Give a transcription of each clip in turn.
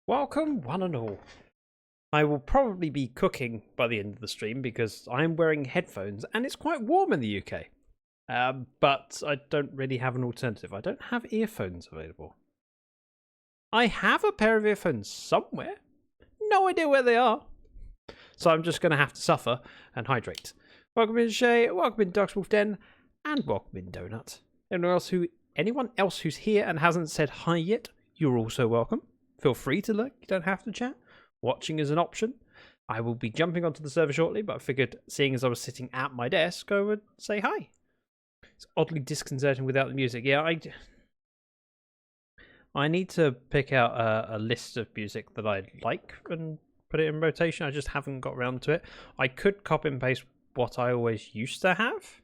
Welcome, one and all. I will probably be cooking by the end of the stream because I'm wearing headphones and it's quite warm in the UK. But I don't really have an alternative. I don't have earphones available. I have a pair of earphones somewhere. No idea where they are. So I'm just going to have to suffer and hydrate. Welcome in Shay, welcome in Duckswolf Den, and welcome in Donut. Anyone else who's here and hasn't said hi yet, you're also welcome. Feel free to look, you don't have to chat. Watching is an option. I will be jumping onto the server shortly, but I figured, seeing as I was sitting at my desk, I would say hi. It's oddly disconcerting without the music. Yeah, I need to pick out a list of music that I like and put it in rotation. I just haven't got around to it. I could copy and paste what I always used to have,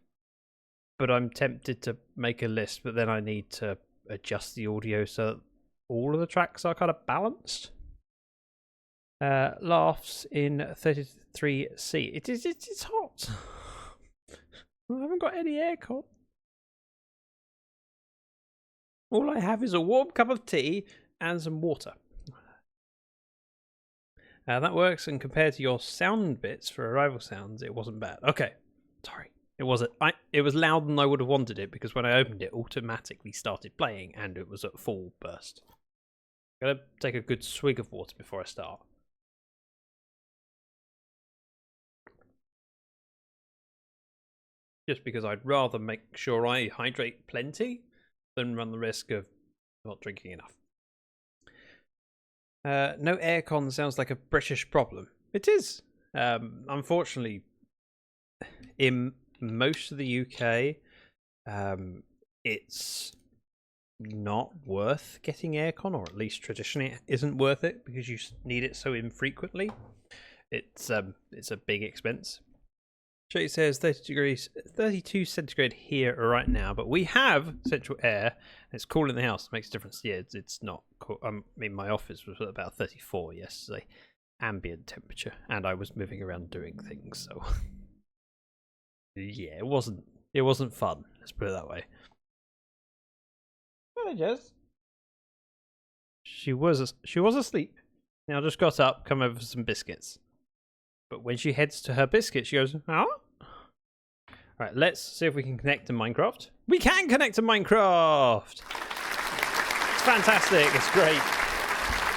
but I'm tempted to make a list, but then I need to adjust the audio so that all of the tracks are kind of balanced. Laughs in 33C. It's hot. I haven't got any aircon. All I have is a warm cup of tea and some water. That works, and compared to your sound bits for arrival sounds, it wasn't bad. Okay, sorry. It wasn't. It was louder than I would have wanted it because when I opened it, automatically started playing and it was at full burst. Gotta take a good swig of water before I start. Just because I'd rather make sure I hydrate plenty than run the risk of not drinking enough. No aircon sounds like a British problem. It is. Unfortunately, in most of the UK, it's not worth getting aircon, or at least traditionally it isn't worth it because you need it so infrequently. It's a big expense. Jay says 32 centigrade here right now, but we have central air and it's cool in the house. It makes a difference. Yeah, it's not cool. I mean, my office was at about 34 yesterday, ambient temperature, and I was moving around doing things, so yeah, it wasn't fun. Let's put it that way. Jess. She was asleep. Now just got up, come over for some biscuits. But when she heads to her biscuit, she goes, "Oh." Alright, let's see if we can connect to Minecraft. We can connect to Minecraft! It's fantastic, it's great.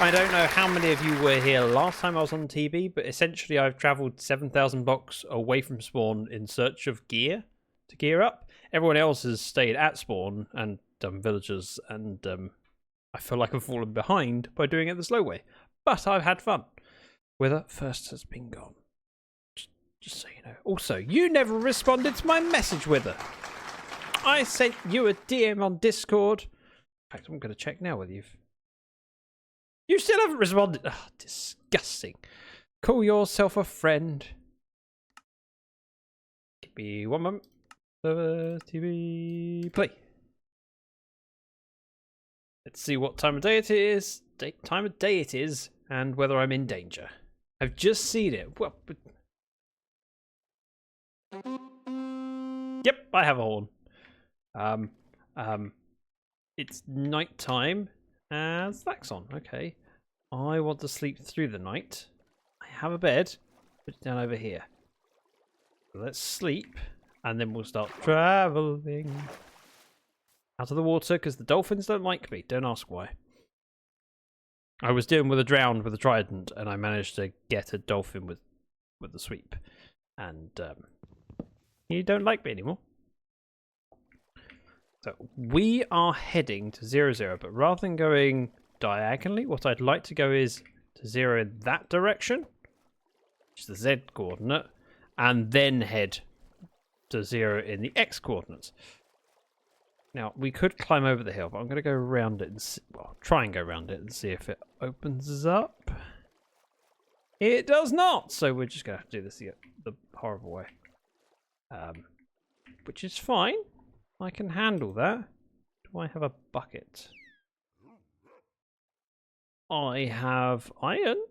I don't know how many of you were here last time I was on TV, but essentially I've travelled 7,000 blocks away from spawn in search of gear to gear up. Everyone else has stayed at spawn and done villagers, and I feel like I've fallen behind by doing it the slow way. But I've had fun. Wither first has been gone. Just so you know. Also, you never responded to my message, Wither. I sent you a DM on Discord. In fact, I'm going to check now whether you've... You still haven't responded. Oh, disgusting. Call yourself a friend. Give me one moment. TV play. Let's see what time of day it is. Time of day it is, and whether I'm in danger. I've just seen it. Well, but... Yep, I have a horn. It's night time, and Zach's on. Okay, I want to sleep through the night. I have a bed. Put it down over here. Let's sleep, and then we'll start traveling out of the water because the dolphins don't like me. Don't ask why. I was dealing with a drowned with a trident, and I managed to get a dolphin with the sweep, and he don't like me anymore. So we are heading to 0, but rather than going diagonally, what I'd like to go is to 0 in that direction, which is the Z coordinate, and then head to 0 in the X coordinates. Now, we could climb over the hill, but I'm going to go around it and see, well, try and go around it and see if it opens up. It does not! So we're just going to have to do this the horrible way. Which is fine. I can handle that. Do I have a bucket? I have iron.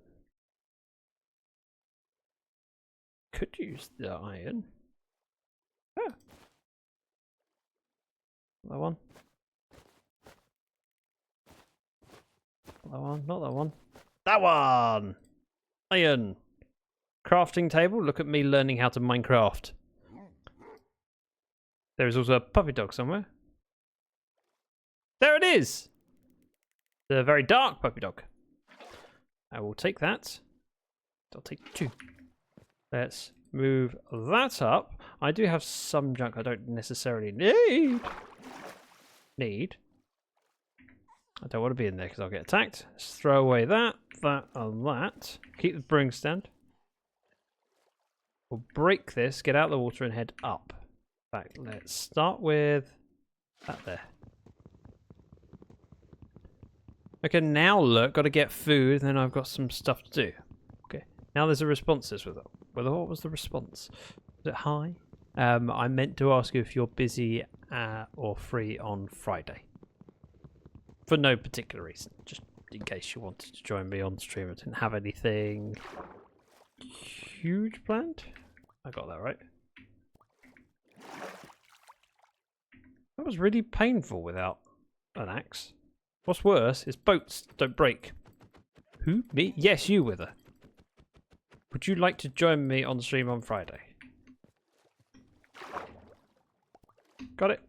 Could use the iron. Oh. That one. Not that one. Not that one. That one! Iron. Crafting table. Look at me learning how to Minecraft. There is also a puppy dog somewhere. There it is! The very dark puppy dog. I will take that. I'll take 2. Let's move that up. I do have some junk I don't necessarily need. I don't want to be in there because I'll get attacked. Let's throw away that, and that. Keep the brewing stand. We'll break this, get out of the water and head up. In fact, let's start with that there. Okay, now look, got to get food, and then I've got some stuff to do. Okay, now there's a responses with it. What was the response? Was it hi? I meant to ask you if you're busy or free on Friday. For no particular reason, just in case you wanted to join me on stream. I didn't have anything huge planned. I got that right. That was really painful without an axe. What's worse is boats don't break. Who? Me? Yes, you, Wither. Would you like to join me on stream on Friday? Got it.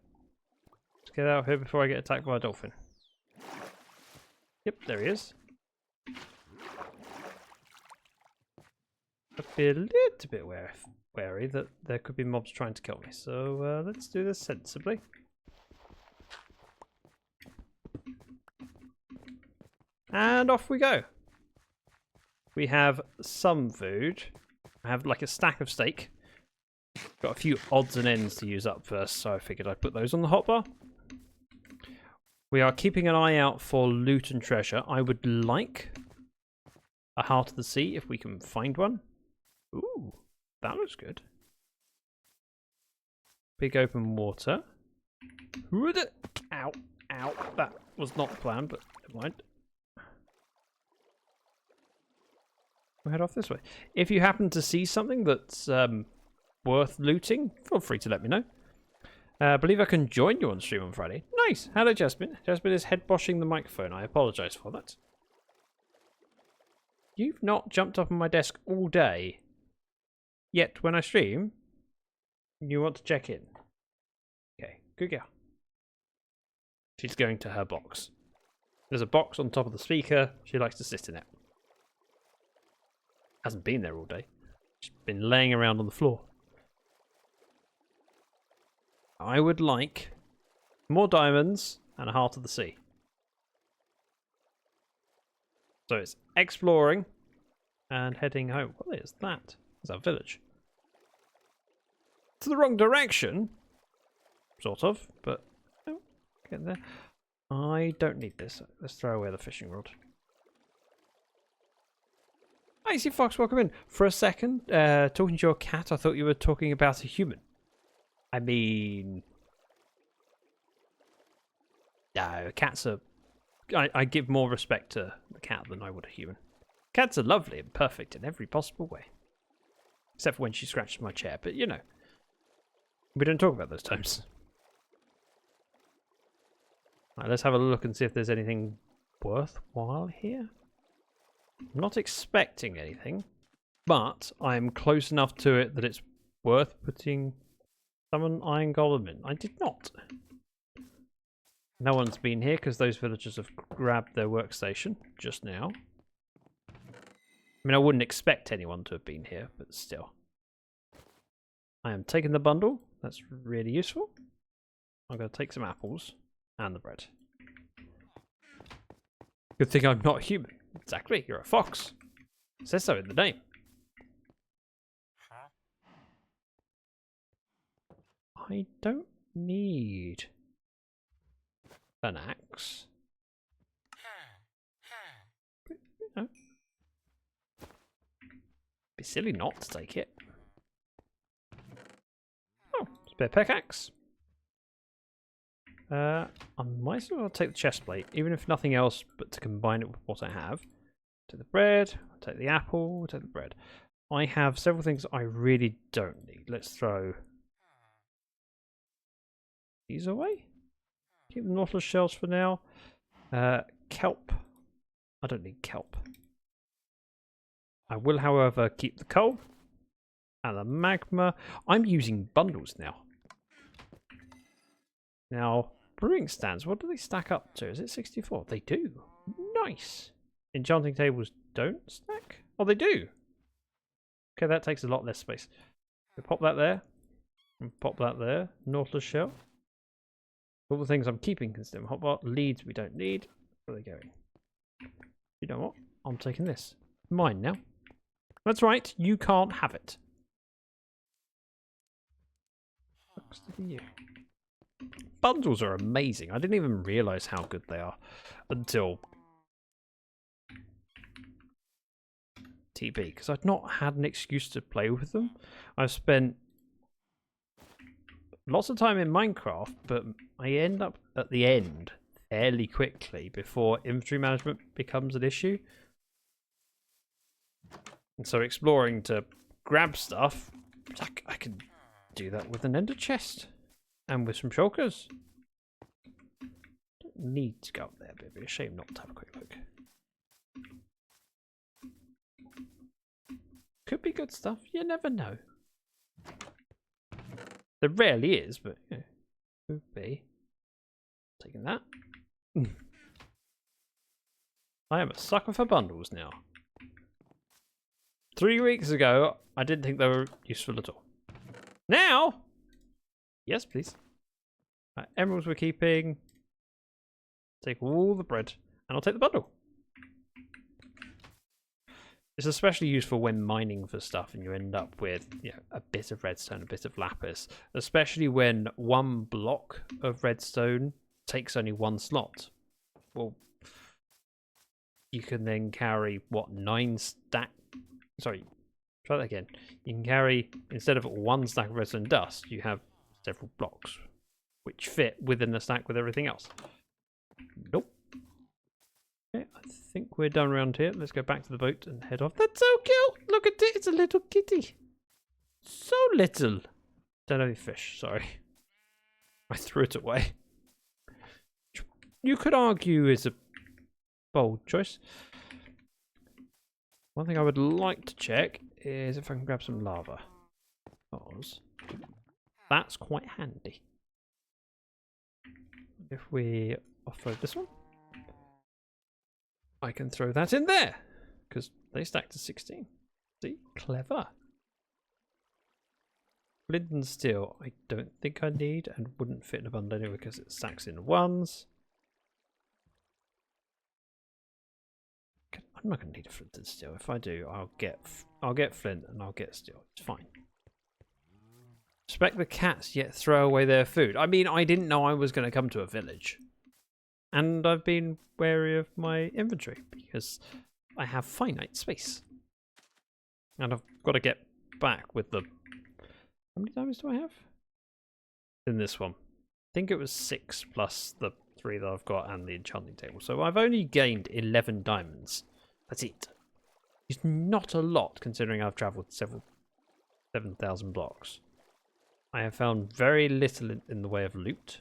Let's get out of here before I get attacked by a dolphin. Yep, there he is. I'd be a little bit wary that there could be mobs trying to kill me, so let's do this sensibly. And off we go. We have some food. I have like a stack of steak. Got a few odds and ends to use up first, so I figured I'd put those on the hotbar. We are keeping an eye out for loot and treasure. I would like a Heart of the Sea if we can find one. Ooh, that looks good. Big open water. Ow, ow. That was not planned, but never mind. We'll head off this way. If you happen to see something that's worth looting, feel free to let me know. I believe I can join you on stream on Friday. Nice. Hello, Jasmine. Jasmine is head boshing the microphone. I apologise for that. You've not jumped up on my desk all day. Yet, when I stream, you want to check in. Okay, good girl. She's going to her box. There's a box on top of the speaker. She likes to sit in it. Hasn't been there all day. She's been laying around on the floor. I would like more diamonds and a Heart of the Sea. So it's exploring and heading home. What is that? It's our village. It's the wrong direction. Sort of, but oh, getting there. I don't need this. Let's throw away the fishing rod. Hi, see Fox, welcome in. For a second, talking to your cat, I thought you were talking about a human. I mean... No, cats are... I give more respect to the cat than I would a human. Cats are lovely and perfect in every possible way. Except for when she scratches my chair, but you know. We don't talk about those times. Right, let's have a look and see if there's anything worthwhile here. I'm not expecting anything, but I'm close enough to it that it's worth putting summon iron golem in. I did not. No one's been here because those villagers have grabbed their workstation just now. I mean, I wouldn't expect anyone to have been here, but still. I am taking the bundle. That's really useful. I'm going to take some apples and the bread. Good thing I'm not human. Exactly, you're a fox. It says so in the name. I don't need an axe. But, you know, be silly not to take it. Oh, spare pickaxe. I might as well take the chest plate, even if nothing else but to combine it with what I have. Take the bread, take the apple, take the bread. I have several things I really don't need. Let's throw these away. Keep the nautilus shells for now. Kelp. I don't need kelp. I will, however, keep the coal and the magma. I'm using bundles now. Now, brewing stands, what do they stack up to? Is it 64? They do. Nice. Enchanting tables don't stack? Oh, they do. Okay, that takes a lot less space. We pop that there. And pop that there. Nautilus shell. All the things I'm keeping can still hotbar. Leads we don't need. Where are they going? You know what? I'm taking this. Mine now. That's right. You can't have it. Looks like you. Bundles are amazing. I didn't even realise how good they are until TB, because I'd not had an excuse to play with them. I've spent lots of time in Minecraft, but I end up at the end fairly quickly before inventory management becomes an issue. And so exploring to grab stuff, I can do that with an ender chest and with some shulkers. Don't need to go up there, but it'd be a shame not to have a quick look. Could be good stuff, you never know. There rarely is, but yeah, could be. Taking that. I am a sucker for bundles now. 3 weeks ago, I didn't think they were useful at all. Now, yes, please. Emeralds we're keeping. Take all the bread, and I'll take the bundle. It's especially useful when mining for stuff and you end up with, you know, a bit of redstone, a bit of lapis. Especially when one block of redstone takes only one slot. Well, you can then carry, what, 9 stack... Sorry, try that again. You can carry, instead of one stack of redstone dust, you have several blocks, which fit within the stack with everything else. Nope. Okay, I think we're done around here. Let's go back to the boat and head off. That's so cute! Look at it, it's a little kitty. So little. Don't have any fish, sorry. I threw it away. You could argue it's a bold choice. One thing I would like to check is if I can grab some lava. Because that's quite handy. If we offload this one, I can throw that in there. Because they stack to 16. See? Clever. Flint and steel, I don't think I need and wouldn't fit in a bundle anyway because it stacks in ones. I'm not going to need a flint and steel. If I do, I'll get flint and I'll get steel. It's fine. Respect the cats, yet throw away their food. I mean, I didn't know I was going to come to a village. And I've been wary of my inventory because I have finite space. And I've got to get back with the... How many diamonds do I have? In this one. I think it was 6 plus the 3 that I've got and the enchanting table. So I've only gained 11 diamonds. That's it. It's not a lot considering I've travelled 7,000 blocks. I have found very little in the way of loot.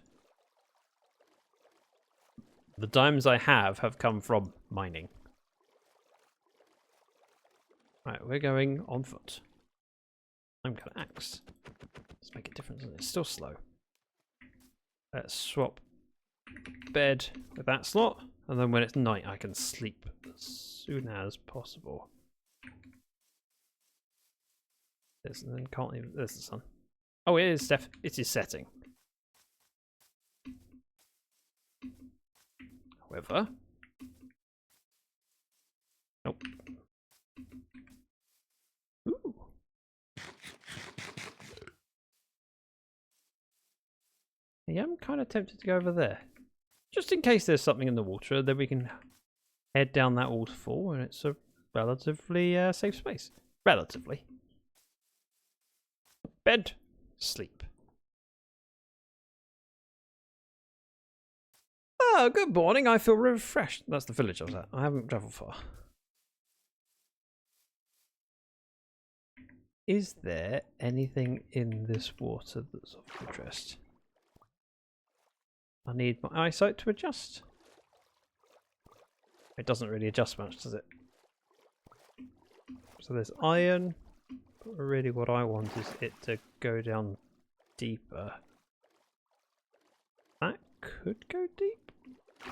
The diamonds I have come from mining. Right, we're going on foot. I'm going to axe. Let's make a difference. It's still slow. Let's swap bed with that slot, and then when it's night I can sleep as soon as possible. There's, and then can't even, there's the sun. Oh, it is it is setting. However, nope. Ooh. Yeah, I'm kind of tempted to go over there. Just in case there's something in the water, then we can head down that waterfall and it's a relatively safe space. Relatively. Bed. Sleep. Oh, good morning. I feel refreshed. That's the village I was at. I haven't travelled far. Is there anything in this water that's of interest? I need my eyesight to adjust. It doesn't really adjust much, does it? So there's iron. But really what I want is it to go down deeper. That could go deep?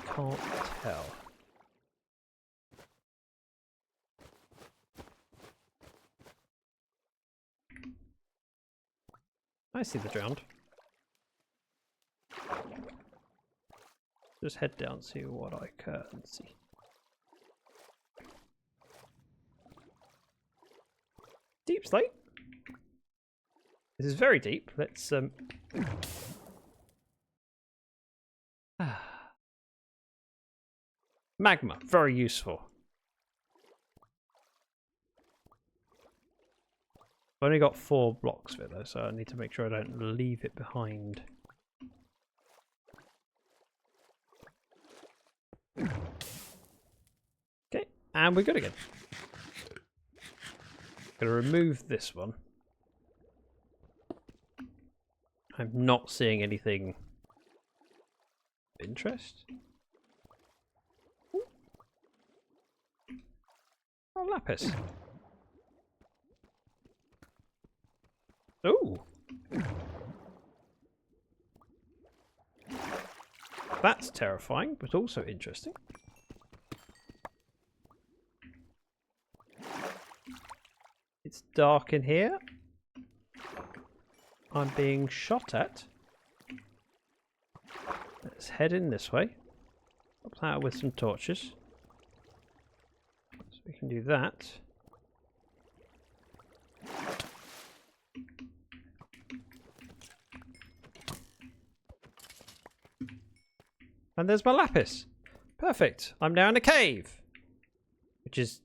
Can't tell. I see the drowned. Just head down, see what I can see. Deep slate. This is very deep. Let's magma, very useful. I've only got 4 blocks of it though, so I need to make sure I don't leave it behind. Okay, and we're good again. Gonna remove this one. I'm not seeing anything of interest. Ooh. Oh, lapis. Ooh. That's terrifying, but also interesting. It's dark in here. I'm being shot at. Let's head in this way. Up that with some torches. So we can do that. And there's my lapis. Perfect. I'm now in a cave. Which is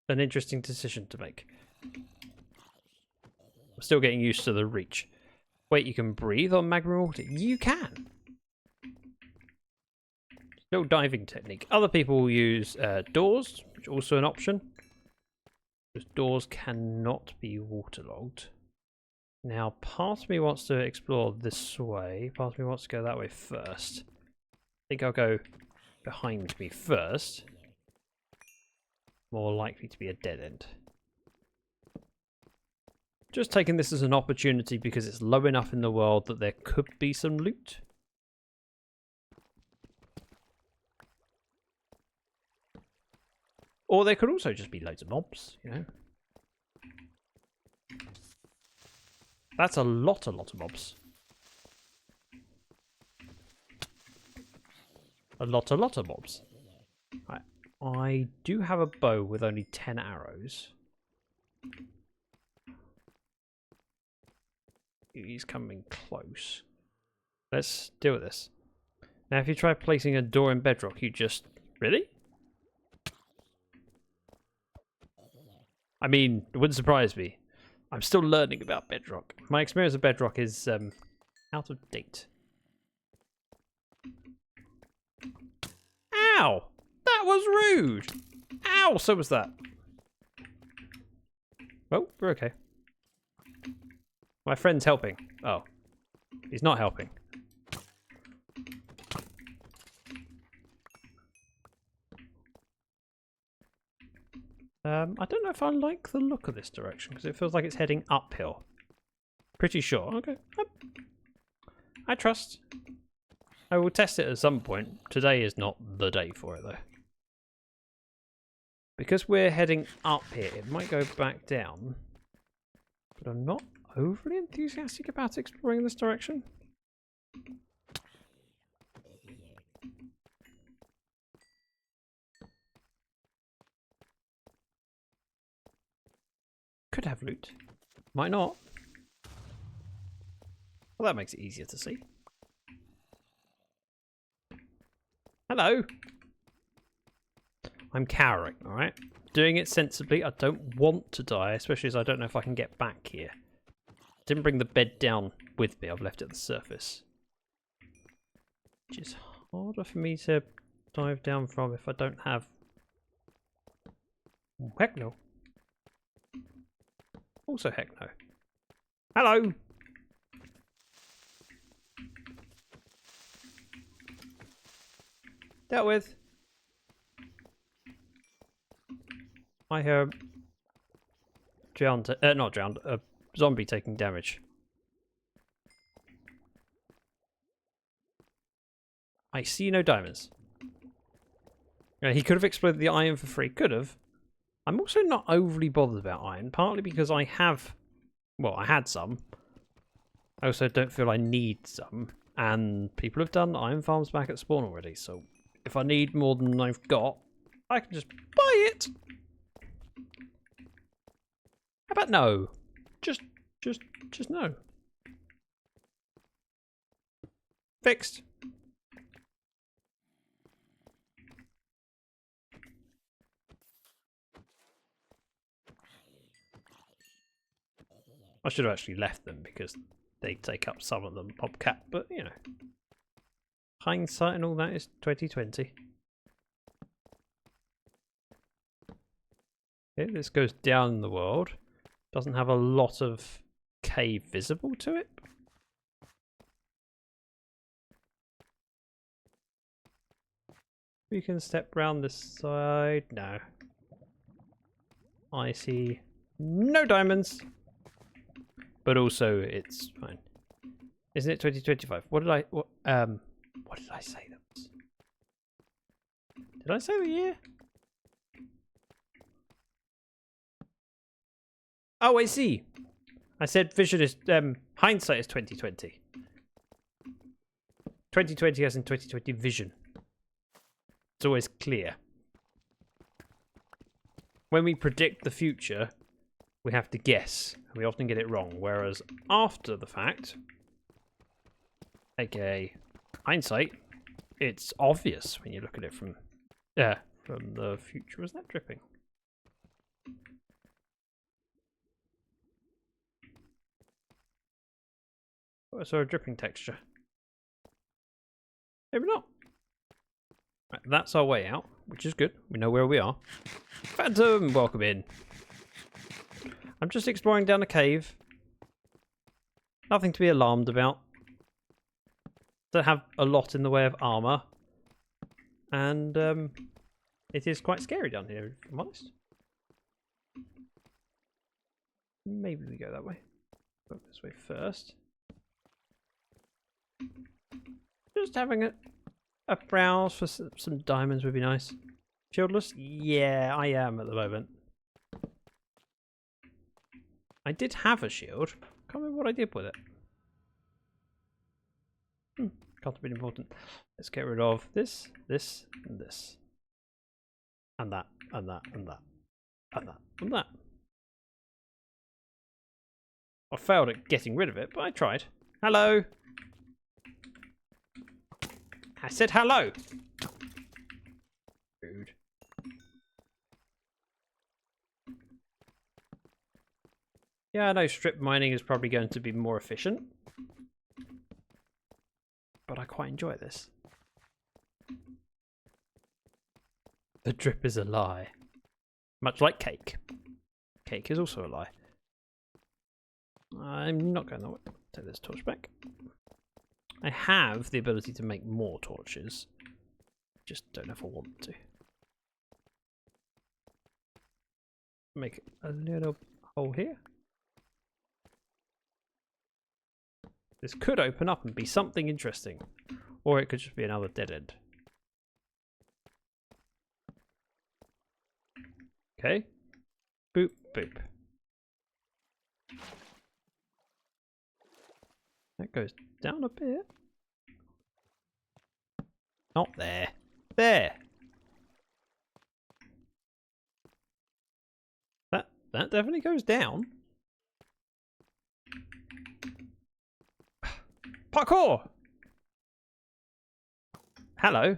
an interesting decision to make. I'm still getting used to the reach. Wait, you can breathe on magma water? You can. No diving technique. Other people will use doors, which is also an option. Because doors cannot be waterlogged. Now, part of me wants to explore this way. Part of me wants to go that way first. I think I'll go behind me first. More likely to be a dead end. Just taking this as an opportunity because it's low enough in the world that there could be some loot. Or there could also just be loads of mobs, you know. That's a lot of mobs. A lot of mobs. Right. I do have a bow with only 10 arrows. He's coming close. Let's deal with this. Now, if you try placing a door in Bedrock, you just... Really? I mean, it wouldn't surprise me. I'm still learning about Bedrock. My experience of Bedrock is out of date. Ow! That was rude! Ow! So was that. Oh, we're okay. My friend's helping. Oh. He's not helping. I don't know if I like the look of this direction, because it feels like it's heading uphill. Pretty sure. Okay. I trust. I will test it at some point. Today is not the day for it, though. Because we're heading up here, it might go back down. But I'm not overly enthusiastic about exploring this direction. Could have loot. Might not. Well, that makes it easier to see. Hello. I'm cowering, alright? Doing it sensibly. I don't want to die, especially as I don't know if I can get back here. Didn't bring the bed down with me. I've left it at the surface. Which is harder for me to dive down from if I don't have... Oh, heck no. Also heck no. Hello! Dealt with. I not drowned, a zombie taking damage. I see no diamonds. He could have exploited the iron for free. Could have. I'm also not overly bothered about iron, partly because I have... Well, I had some. I also don't feel I need some. And people have done iron farms back at spawn already, so if I need more than I've got, I can just buy it. How about no? Just no. Fixed. I should have actually left them because they take up some of them, Bobcat, but you know. Hindsight and all that is 2020. Okay, this goes down in the world. Doesn't have a lot of cave visible to it. We can step round this side. No. I see no diamonds. But also, it's fine. Isn't it 2025? What did I say that was? Did I say the year? Oh, I see. I said vision is hindsight is 2020. 2020 as in 2020 vision. It's always clear. When we predict the future, we have to guess. We often get it wrong. Whereas after the fact, aka hindsight, it's obvious when you look at it from the future. Was that dripping? Oh, I saw a dripping texture. Maybe not. Right, that's our way out, which is good. We know where we are. Phantom, welcome in. I'm just exploring down a cave. Nothing to be alarmed about. Don't have a lot in the way of armor. And it is quite scary down here, if I'm honest. Maybe we go that way. Go this way first. Just having a browse for some diamonds would be nice. Shieldless? Yeah, I am at the moment. I did have a shield. Can't remember what I did with it. Can't have been important. Let's get rid of this, this, and this. And that, and that, and that. And that, and that. I failed at getting rid of it, but I tried. Hello! I said hello! Rude. Yeah, I know strip mining is probably going to be more efficient. But I quite enjoy this. The drip is a lie. Much like cake. Cake is also a lie. I'm not going that way. Take this torch back. I have the ability to make more torches. Just don't know if I want to. Make a little hole here. This could open up and be something interesting. Or it could just be another dead end. Okay. Boop, boop. That goes down a bit. Not there. There! That definitely goes down. Parkour! Hello.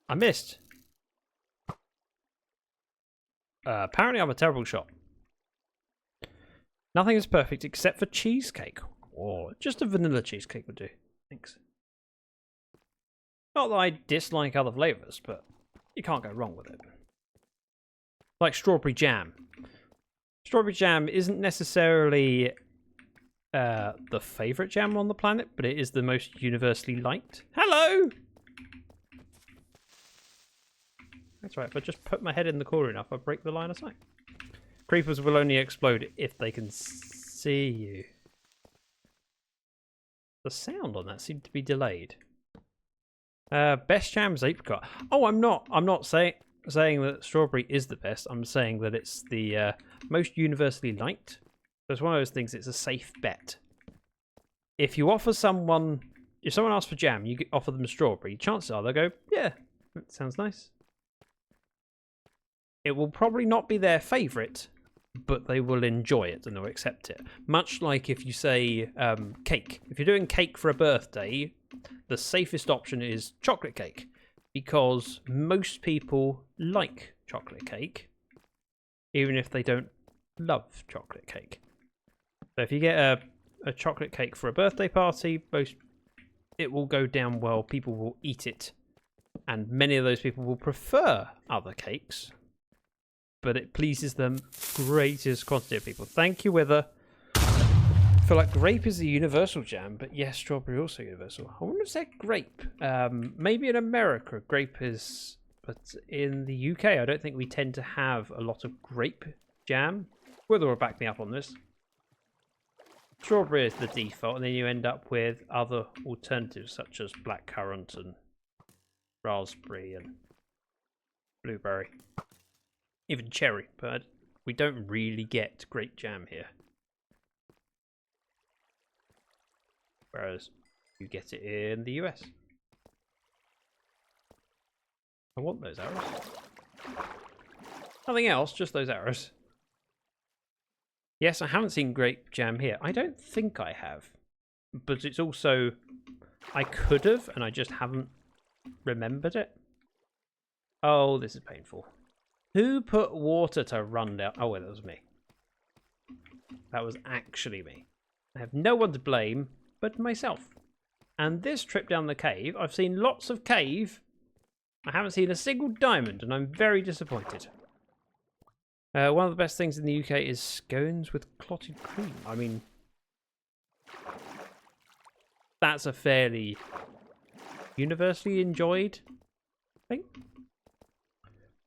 I missed. Apparently I'm a terrible shot. Nothing is perfect except for cheesecake. Or just a vanilla cheesecake would do. Thanks. Not that I dislike other flavours, but you can't go wrong with it. Like strawberry jam. Strawberry jam isn't necessarily the favourite jam on the planet, but it is the most universally liked. Hello! That's right, if I just put my head in the corner enough, I break the line of sight. Creepers will only explode if they can see you. The sound on that seemed to be delayed. Best jam's apricot. Oh, I'm not saying that strawberry is the best. I'm saying that it's the most universally liked. So it's one of those things. It's a safe bet. If you offer someone, if someone asks for jam, you offer them strawberry. Chances are they'll go, yeah, that sounds nice. It will probably not be their favourite, but they will enjoy it and they'll accept it. Much like if you say cake. If you're doing cake for a birthday, the safest option is chocolate cake, because most people like chocolate cake, even if they don't love chocolate cake. So if you get a chocolate cake for a birthday party, it will go down well. People will eat it, and many of those people will prefer other cakes, but it pleases them greatest quantity of people. Thank you, Wither. I feel like grape is the universal jam, but yes, strawberry also universal. I wouldn't have said grape. Maybe in America, grape is, but in the UK, I don't think we tend to have a lot of grape jam. Wither will back me up on this. Strawberry is the default, and then you end up with other alternatives such as blackcurrant and raspberry and blueberry. Even cherry, but we don't really get grape jam here. Whereas you get it in the US. I want those arrows. Nothing else, just those arrows. Yes, I haven't seen grape jam here. I don't think I have. But it's also, I could have, and I just haven't remembered it. Oh, this is painful. Who put water to run down? Oh, well, that was me. That was actually me. I have no one to blame but myself. And this trip down the cave, I've seen lots of cave. I haven't seen a single diamond, and I'm very disappointed. One of the best things in the UK is scones with clotted cream. I mean, that's a fairly universally enjoyed thing.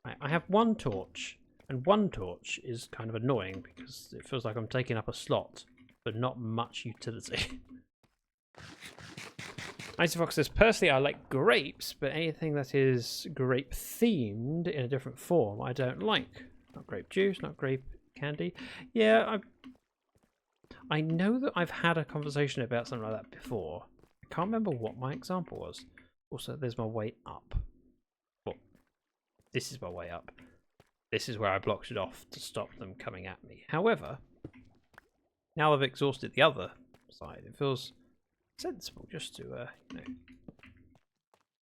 Right, I have one torch, and one torch is kind of annoying because it feels like I'm taking up a slot, but not much utility. Icy Fox says, personally I like grapes, but anything that is grape themed in a different form I don't like. Not grape juice, not grape candy. Yeah, I know that I've had a conversation about something like that before. I can't remember what my example was. Also, there's my way up. Well, this is my way up. This is where I blocked it off to stop them coming at me. However, now I've exhausted the other side, it feels sensible just to, you know,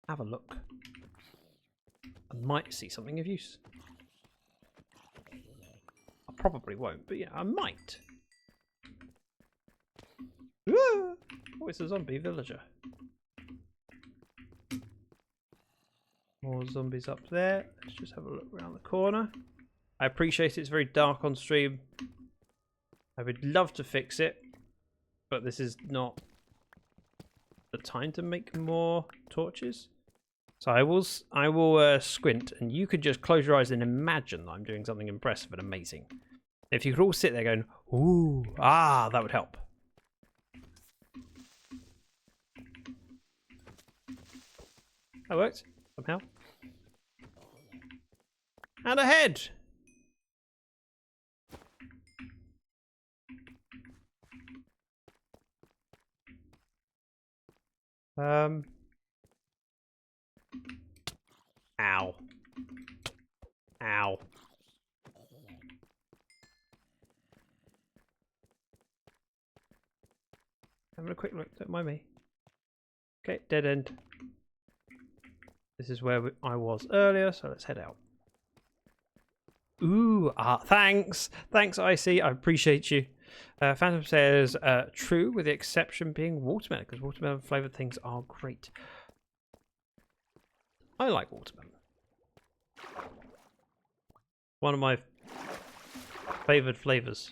have a look. I might see something of use. I probably won't, but yeah, I might. Ah! Oh, it's a zombie villager. More zombies up there. Let's just have a look around the corner. I appreciate it's very dark on stream. I would love to fix it, but this is not the time to make more torches. So I will squint, and you could just close your eyes and imagine that I'm doing something impressive and amazing. If you could all sit there going, ooh, ah, that would help. That worked, somehow. And ahead! Ow. Ow. Having a quick look, don't mind me. Okay, dead end. This is where I was earlier, so let's head out. Ooh, thanks. Thanks, Icy. I appreciate you. Phantom says, true, with the exception being watermelon, because watermelon flavoured things are great. I like watermelon. One of my favoured flavours.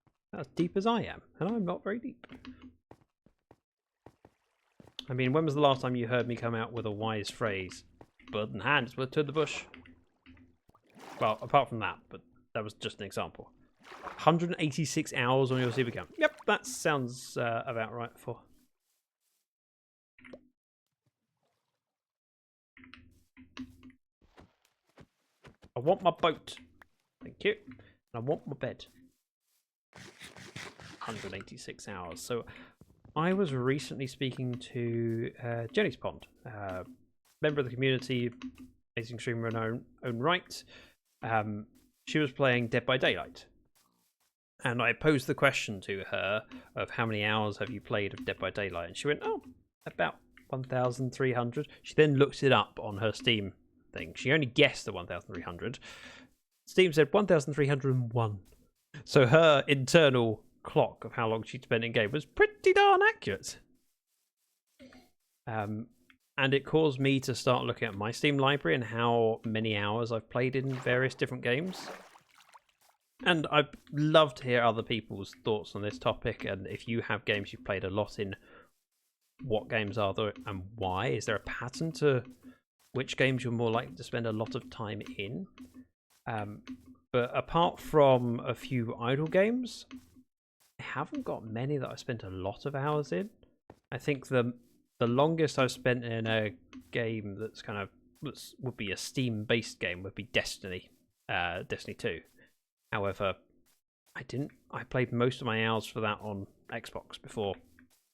as deep as I am, and I'm not very deep. I mean, when was the last time you heard me come out with a wise phrase? Bird in hand is worth two in the bush. Well, apart from that, but that was just an example. 186 hours on your CV account. Yep, that sounds about right for. I want my boat. Thank you. And I want my bed. 186 hours. So I was recently speaking to Jenny's Pond, member of the community, amazing streamer in her own right. She was playing Dead by Daylight. And I posed the question to her of how many hours have you played of Dead by Daylight? And she went, oh, about 1,300. She then looked it up on her Steam thing. She only guessed the 1,300. Steam said 1,301. So her internal clock of how long she'd spent in game was pretty darn accurate. And it caused me to start looking at my Steam library and how many hours I've played in various different games. And I'd love to hear other people's thoughts on this topic, and if you have games you've played a lot in, what games are there and why? Is there a pattern to which games you're more likely to spend a lot of time in? But apart from a few idle games, I haven't got many that I've spent a lot of hours in. I think the longest I've spent in a game that's kind of would be a Steam-based game would be Destiny 2. However, I played most of my hours for that on Xbox before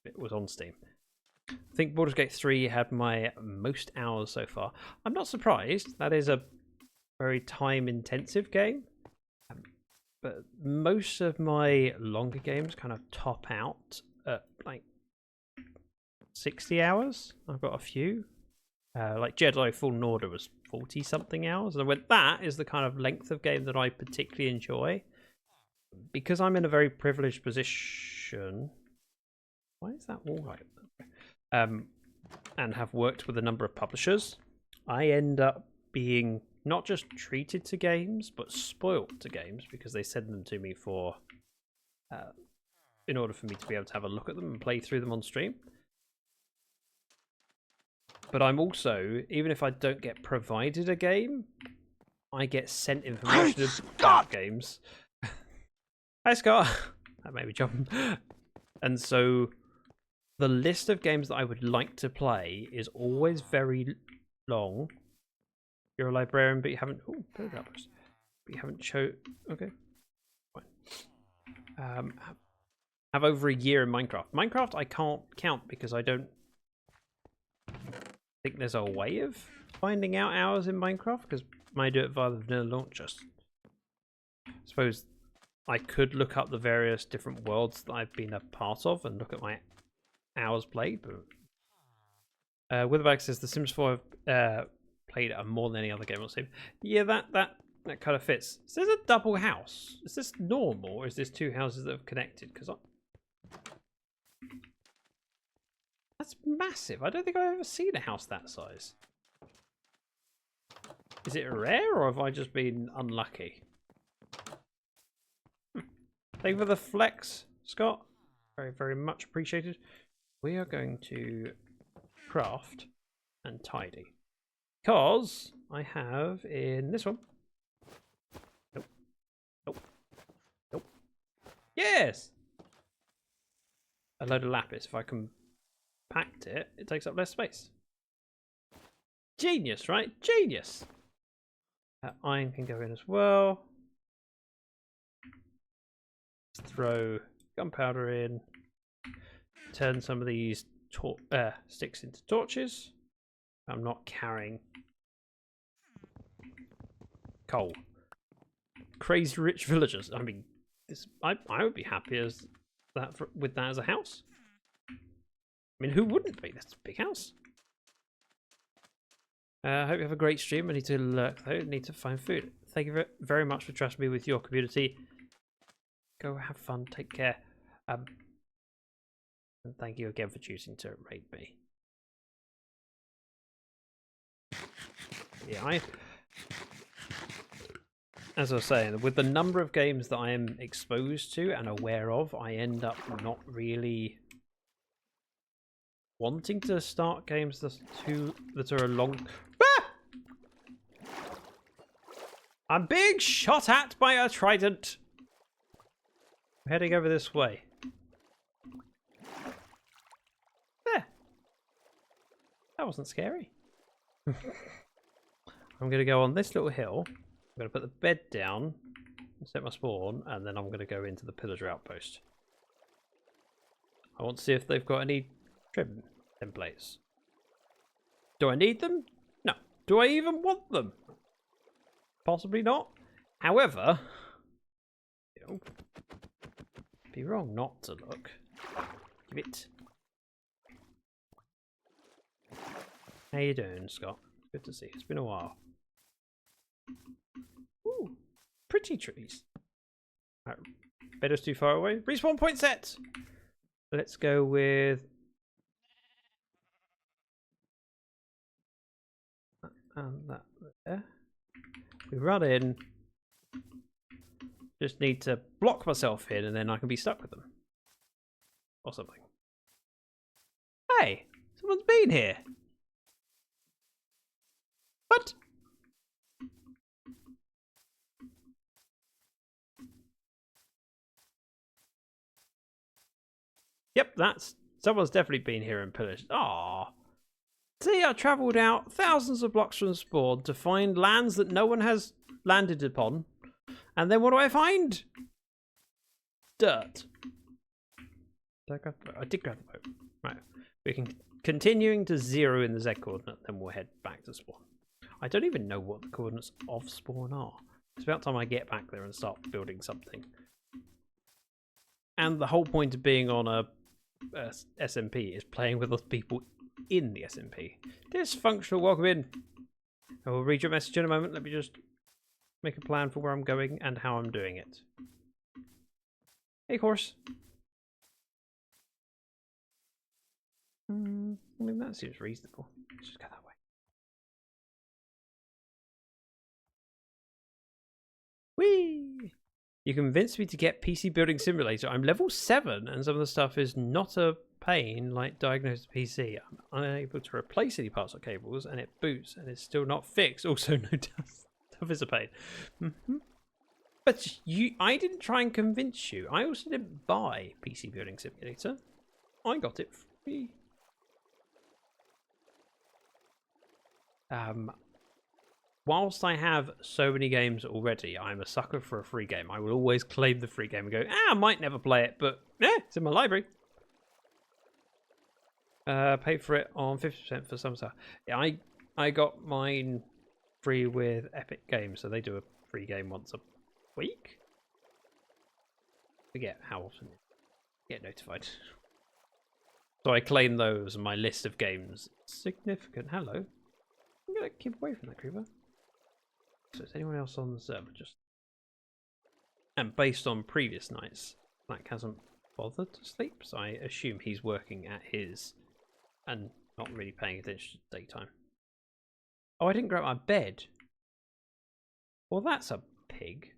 it was on Steam. I think Baldur's Gate 3 had my most hours so far. I'm not surprised. That is a very time-intensive game. But most of my longer games kind of top out at like 60 hours. I've got a few. Like Jedi Fallen Order was 40-something hours. And I went, that is the kind of length of game that I particularly enjoy. Because I'm in a very privileged position. Why is that all right? And have worked with a number of publishers, I end up being not just treated to games, but spoilt to games because they send them to me for, in order for me to be able to have a look at them and play through them on stream. But I'm also, even if I don't get provided a game, I get sent information about games. Hi, Scott. That made me jump. And so the list of games that I would like to play is always very long. You're a librarian, but you haven't. Oh, but you haven't Okay, fine. Have over a year in Minecraft. Minecraft I can't count because I don't think there's a way of finding out hours in Minecraft because I do it via the vanilla launcher. I suppose I could look up the various different worlds that I've been a part of and look at my hours played, but Witherbag says The Sims 4 have played more than any other game on Steam. Yeah, that kind of fits. Is this a double house? Is this normal, or is this two houses that have connected? Because that's massive. I don't think I've ever seen a house that size. Is it rare, or have I just been unlucky? Thank you for the flex, Scott. Very, very much appreciated. We are going to craft and tidy. Because I have in this one. Nope. Nope. Nope. Yes! A load of lapis. If I compact it, it takes up less space. Genius, right? Genius! Iron can go in as well. Let's throw gunpowder in. Turn some of these sticks into torches. I'm not carrying coal. Crazy rich villagers. I mean, I would be happy as with that as a house. I mean, who wouldn't be? That's a big house. I hope you have a great stream. I need to lurk though. I need to find food. Thank you very much for trusting me with your community. Go have fun. Take care. And thank you again for choosing to raid me. Yeah, as I was saying, with the number of games that I am exposed to and aware of, I end up not really wanting to start games that are a long... Ah! I'm being shot at by a trident. I'm heading over this way. There. That wasn't scary. I'm going to go on this little hill. I'm going to put the bed down, set my spawn, and then I'm going to go into the pillager outpost. I want to see if they've got any trim templates. Do I need them? No. Do I even want them? Possibly not. However, it'd be wrong not to look. Give it. How you doing, Scott? Good to see you. It's been a while. Ooh, pretty trees. Right, Beddock's too far away. Respawn point set. Let's go with and that there. We run in. Just need to block myself in, and then I can be stuck with them, or something. Hey, someone's been here. What? Yep, someone's definitely been here and pillaged. Ah, see, I travelled out thousands of blocks from spawn to find lands that no one has landed upon, and then what do I find? Dirt. I did grab the boat. Right, we can continuing to 0 in the Z coordinate, then we'll head back to spawn. I don't even know what the coordinates of spawn are. It's about time I get back there and start building something. And the whole point of being on a SMP is playing with other people in the SMP. Dysfunctional, welcome in. I will read your message in a moment. Let me just make a plan for where I'm going and how I'm doing it. Hey, horse. I mean, that seems reasonable. Let's just go that way. Whee! You convinced me to get PC Building Simulator. I'm level 7 and some of the stuff is not a pain like diagnosed PC. I'm unable to replace any parts or cables and it boots and it's still not fixed. Also, no dust. Stuff is a pain. But I didn't try and convince you. I also didn't buy PC Building Simulator. I got it free. Whilst I have so many games already, I'm a sucker for a free game. I will always claim the free game and go, I might never play it, but yeah, it's in my library. Paid for it on 50% for some stuff. Yeah, I got mine free with Epic Games, so they do a free game once a week. Forget how often I get notified. So I claim those on my list of games. Significant. Hello. I'm gonna keep away from that creeper. So is anyone else on the server? Just and based on previous nights, Black hasn't bothered to sleep, so I assume he's working at his and not really paying attention to daytime. Oh, I didn't grab my bed. Well, that's a pig.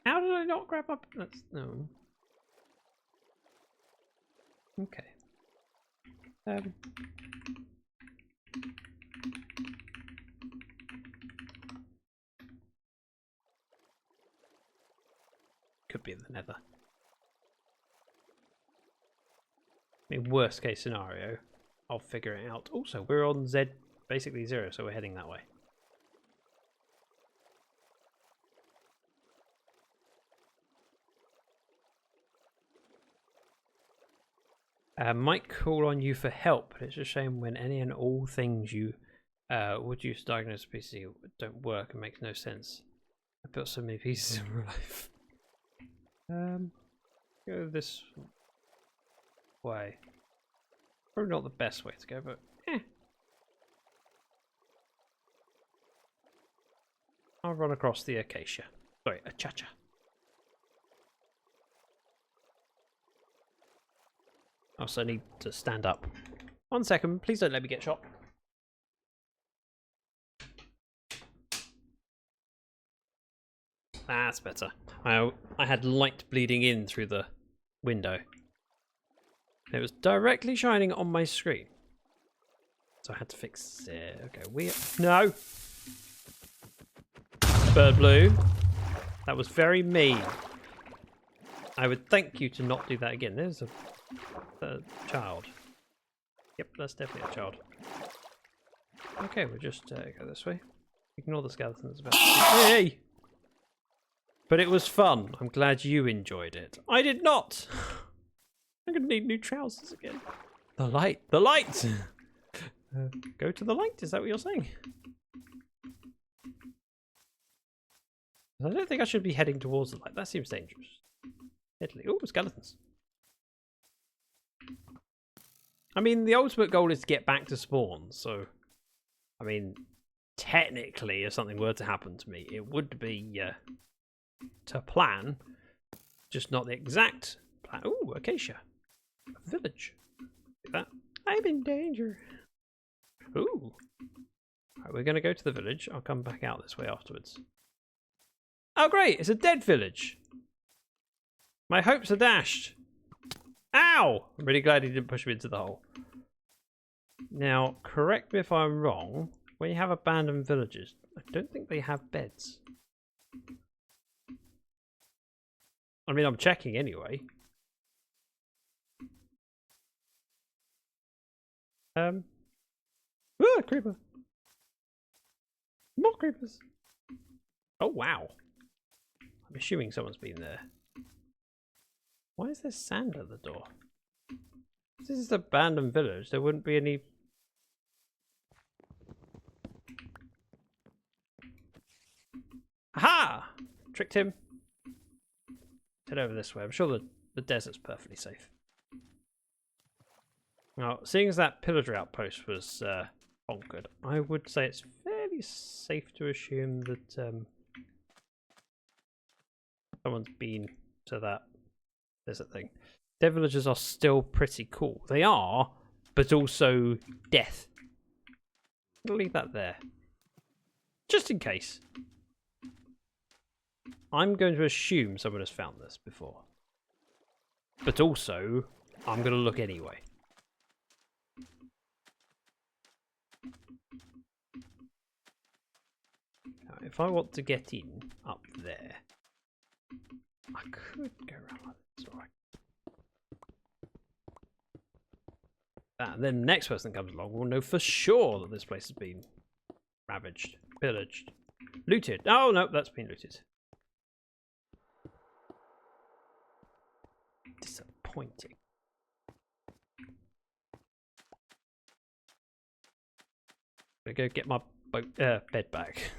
How did I not grab my? That's no. Okay. Could be in the nether. I mean, worst case scenario, I'll figure it out. Also, we're on Z, basically 0, so we're heading that way. Might call on you for help, but it's a shame when any and all things you would use to diagnose a PC don't work and makes no sense. I built so many pieces in real life. Go this way. Probably not the best way to go, but I'll run across the acacia. Sorry, achacha. I also need to stand up. 1 second, please don't let me get shot. That's better. I had light bleeding in through the window. It was directly shining on my screen. So I had to fix it. Okay, no! Bird blue. That was very mean. I would thank you to not do that again. There's a child. Yep, that's definitely a child. Okay, we'll just go this way. Ignore the skeletons. Hey! But it was fun. I'm glad you enjoyed it. I did not! I'm going to need new trousers again. The light! The light! Go to the light, is that what you're saying? I don't think I should be heading towards the light. That seems dangerous. Deadly. Oh, skeletons. I mean, the ultimate goal is to get back to spawn, so... I mean, technically, if something were to happen to me, it would be to plan, just not the exact plan. Ooh, acacia. A village. Look at that. I'm in danger. Ooh. Right, we're going to go to the village. I'll come back out this way afterwards. Oh, great. It's a dead village. My hopes are dashed. Ow! I'm really glad he didn't push me into the hole. Now, correct me if I'm wrong. When you have abandoned villages, I don't think they have beds. I mean, I'm checking anyway. Ah, creeper. More creepers. Oh, wow. I'm assuming someone's been there. Why is there sand at the door? If this is an abandoned village, there wouldn't be any... Aha! Tricked him. Head over this way. I'm sure the desert's perfectly safe. Now, seeing as that pillager outpost was conquered, I would say it's fairly safe to assume that someone's been to that desert thing. Dead villagers are still pretty cool. They are, but also death. I'll leave that there. Just in case. I'm going to assume someone has found this before. But also, I'm going to look anyway. Now, if I want to get in up there, I could go around like this, alright. And then the next person that comes along will know for sure that this place has been ravaged, pillaged, looted. Oh no, that's been looted. Disappointing. I'm gonna go get my bed back.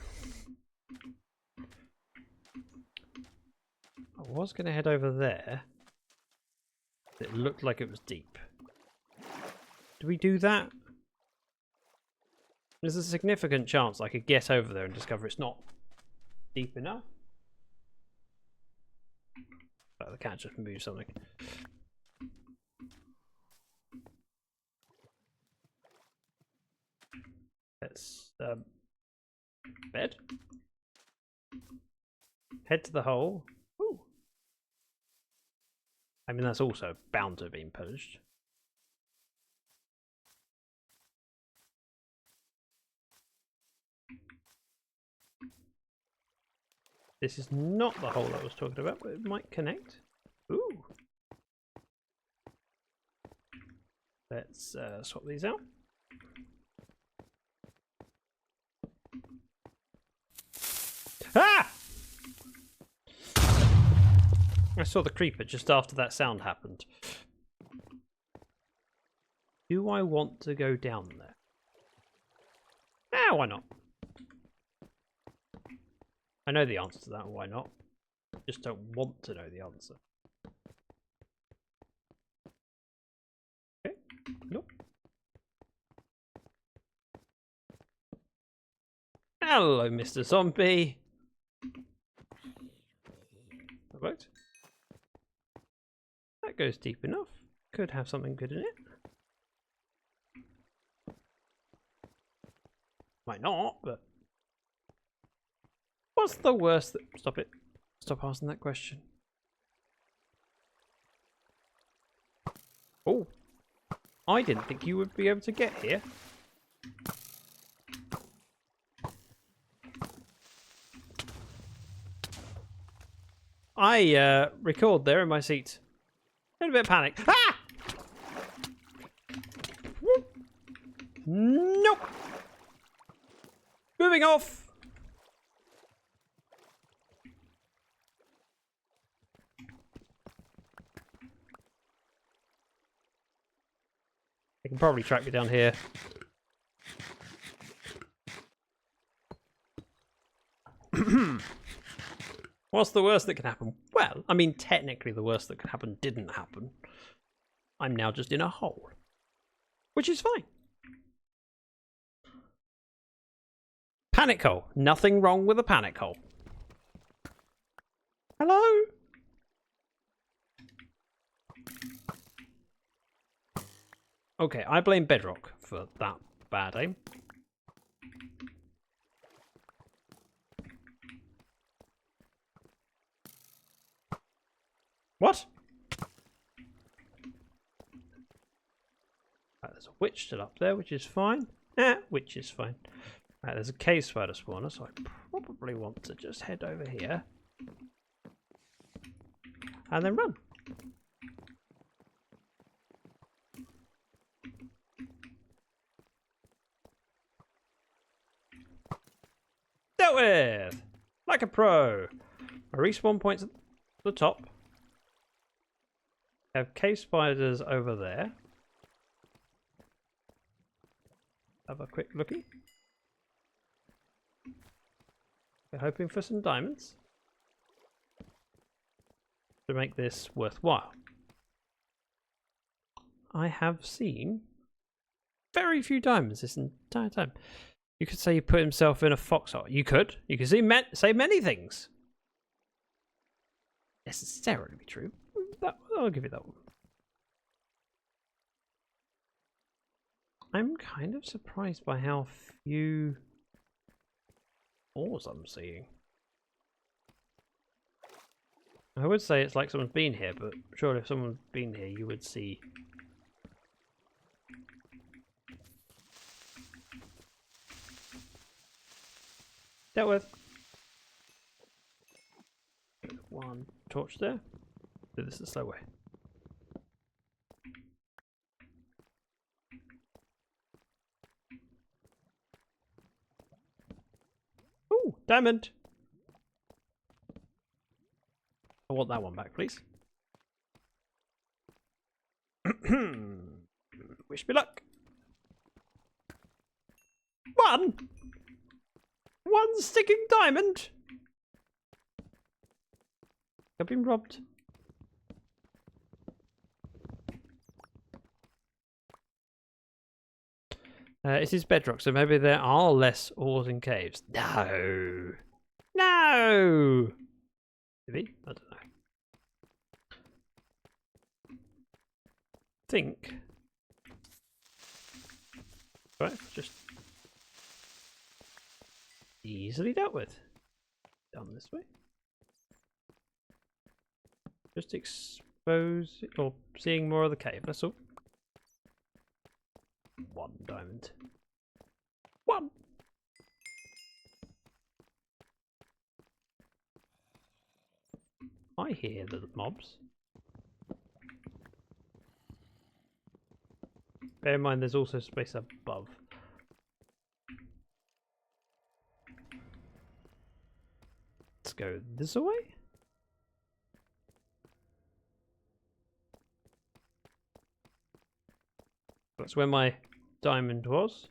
I was gonna head over there. It looked like it was deep. Do we do that? There's a significant chance I could get over there and discover it's not deep enough. But the cat just moved something. Let's bed. Head to the hole. Ooh. I mean, that's also bound to have been pillaged. This is not the hole I was talking about, but it might connect. Ooh. Let's swap these out. Ah! I saw the creeper just after that sound happened. Do I want to go down there? Ah, why not? I know the answer to that, why not? Just don't want to know the answer. Okay, nope. Hello, Mr. Zombie. That worked. That goes deep enough. Could have something good in it. Might not, but... What's the worst that... Stop it. Stop asking that question. Oh, I didn't think you would be able to get here. I recalled there in my seat. A little bit of panic. Ah! Nope. Moving off. They can probably track me down here. What's the worst that can happen? Well, I mean, technically the worst that could happen didn't happen. I'm now just in a hole. Which is fine. Panic hole. Nothing wrong with a panic hole. Hello? Okay, I blame Bedrock for that bad aim. What? Right, there's a witch still up there, which is fine. Which is fine. Right, there's a cave spider spawner, so I probably want to just head over here. And then run. Dealt with! Like a pro. My respawn point's at the top. I have cave spiders over there. Have a quick looky. We're hoping for some diamonds to make this worthwhile. I have seen very few diamonds this entire time. You could say he put himself in a foxhole. You could. You could say many things. Necessarily true. I'll give you that one. I'm kind of surprised by how few ores I'm seeing. I would say it's like someone's been here, but surely if someone's been here, you would see. Dealt with. One torch there. Do this the slow way. Ooh, diamond! I want that one back, please. Wish me luck. One sticking diamond. I've been robbed. It is bedrock, so maybe there are less ores in caves. No! No! Maybe? I don't know. Think. Right, just easily dealt with. Down this way. Just expose or seeing more of the cave, that's all. One diamond. One! I hear the mobs. Bear in mind there's also space above. Let's go this way. That's where my diamond was.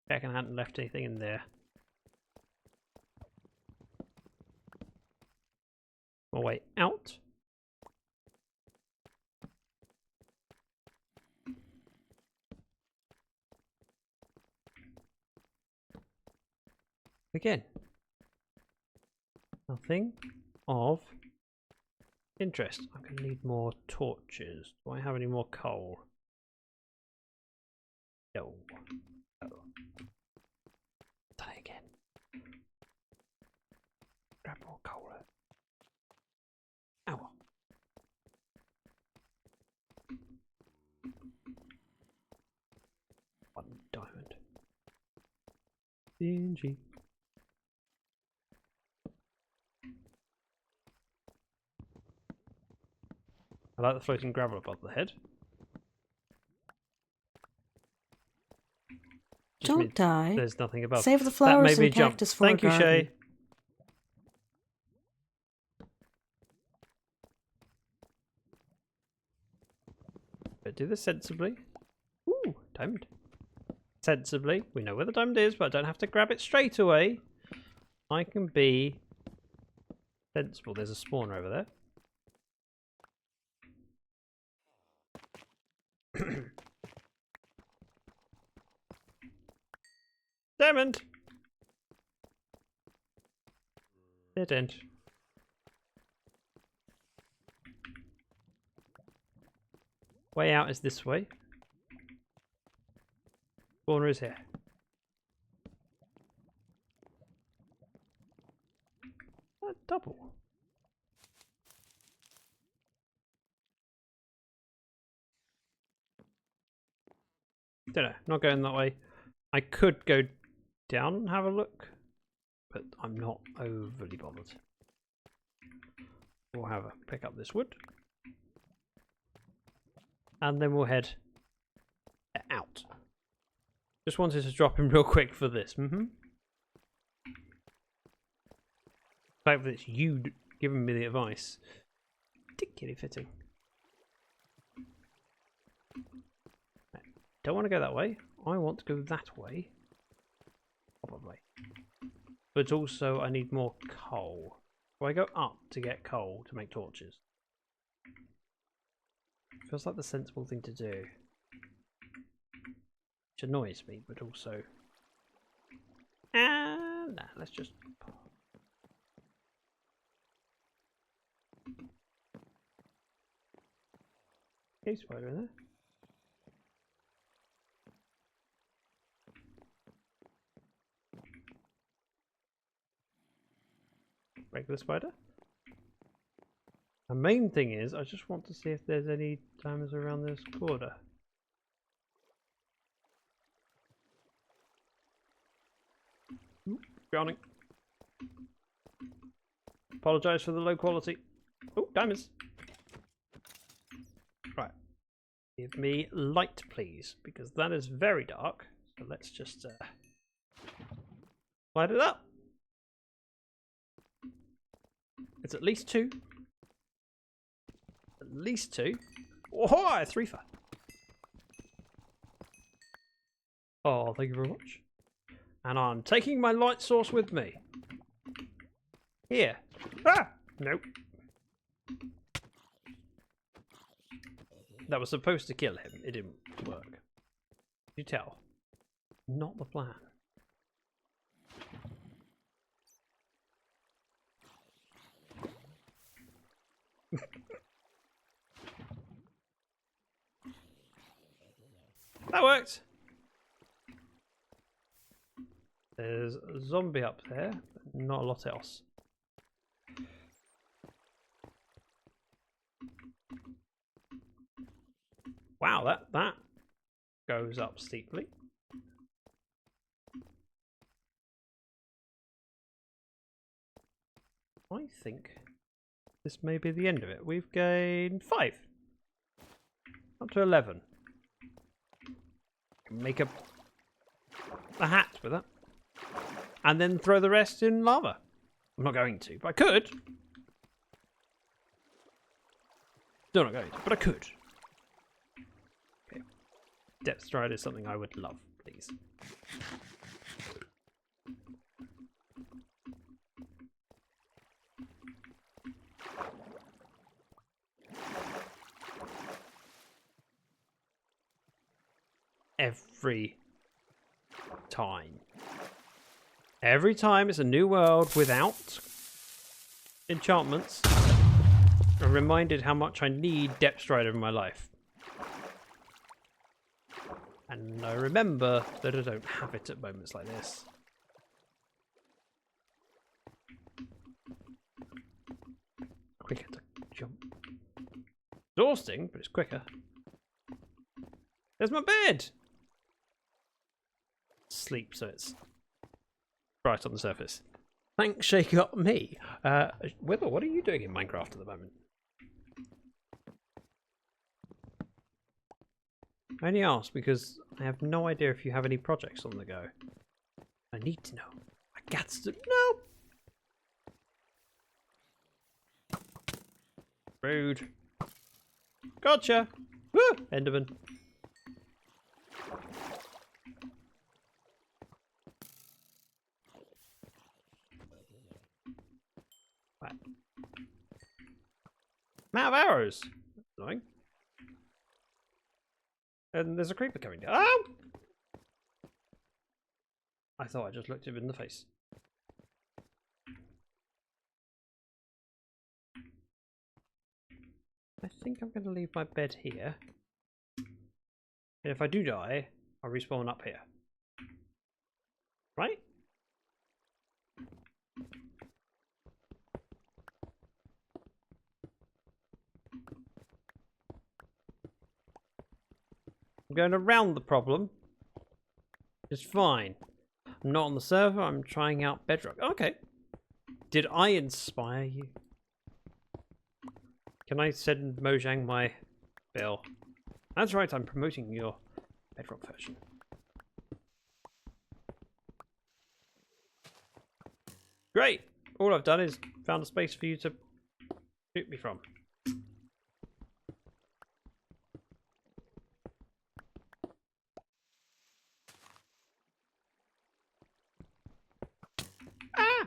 Back and I hadn't left anything in there. My way out. Again. Nothing of interest. I'm going to need more torches. Do I have any more coal? No. Oh. Done it again. Grab more coal Stingy. I like the floating gravel above the head. Don't die. There's nothing above. Save the That flowers made me and jump. cactus for Thank a you, garden. Shay. But do this sensibly. Ooh, diamond. Sensibly. We know where the diamond is, but I don't have to grab it straight away. I can be sensible. There's a spawner over there. Diamond! Dead end. Way out is this way. Spawner is here. Double. Don't know. Not going that way. I could go down and have a look, but I'm not overly bothered. We'll have a pick up this wood, and then we'll head out. Just wanted to drop in real quick for this. The fact that it's you giving me the advice, particularly fitting. Don't want to go that way. I want to go that way. Probably. But also I need more coal. Do I go up to get coal to make torches? Feels like the sensible thing to do. Which annoys me, but also... nah, let's just... Okay, spider in there. Regular spider. The main thing is, I just want to see if there's any diamonds around this border. Ooh, drowning. Apologise for the low quality. Oh, diamonds. Right. Give me light, please, because that is very dark. So let's just light it up. It's at least 2. At least 2. Oh, 3 for. Oh, thank you very much. And I'm taking my light source with me. Here. Ah! Nope. That was supposed to kill him. It didn't work. You tell. Not the plan. That worked. There's a zombie up there, but not a lot else. Wow, that goes up steeply. I think this may be the end of it. We've gained 5. Up to 11. Make a hat with that. And then throw the rest in lava. I'm not going to, but I could. Still not going to, but I could. Okay. Depth stride is something I would love, please. Every time. Every time it's a new world without enchantments. I'm reminded how much I need Depth Strider in my life. And I remember that I don't have it at moments like this. Quicker to jump. Exhausting, but it's quicker. There's my bed! Sleep, so it's Right on the surface. Thanks, Shake Up Me. Wither, what are you doing in Minecraft at the moment? I only ask because I have no idea if you have any projects on the go. I need to know. I got to know. Rude. Gotcha. Woo! Enderman. Right. I'm out of arrows. Annoying. And there's a creeper coming down. Oh! I thought I just looked him in the face. I think I'm going to leave my bed here. And if I do die, I'll respawn up here. Right? I'm going around the problem. It's fine. I'm not on the server, I'm trying out Bedrock. Okay. Did I inspire you? Can I send Mojang my bill? That's right, I'm promoting your Bedrock version. Great! All I've done is found a space for you to shoot me from. Ah!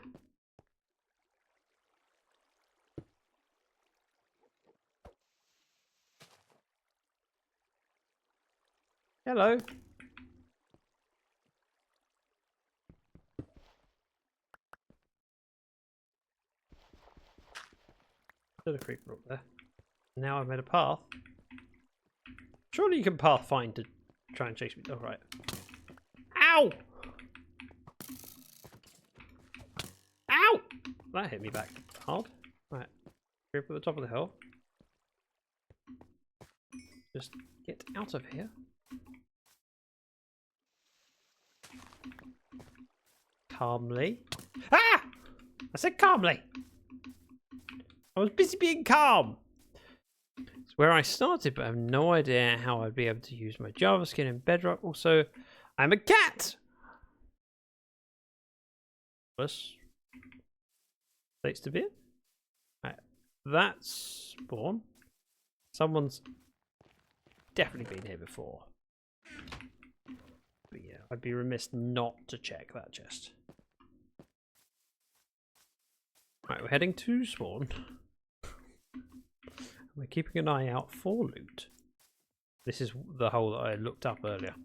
Hello. There's a creeper up there. Now I've made a path. Surely you can path find to try and chase me. Oh, right. Ow! Ow! That hit me back hard. Right. Creeper at the top of the hill. Just get out of here. Calmly. Ah! I said calmly. I was busy being calm. It's where I started, but I have no idea how I'd be able to use my Java skin in Bedrock. Also, I'm a cat. Plus, plates to beer. Right. That's spawn. Someone's definitely been here before. But yeah, I'd be remiss not to check that chest. Right, we're heading to spawn. We're keeping an eye out for loot. This is the hole that I looked up earlier.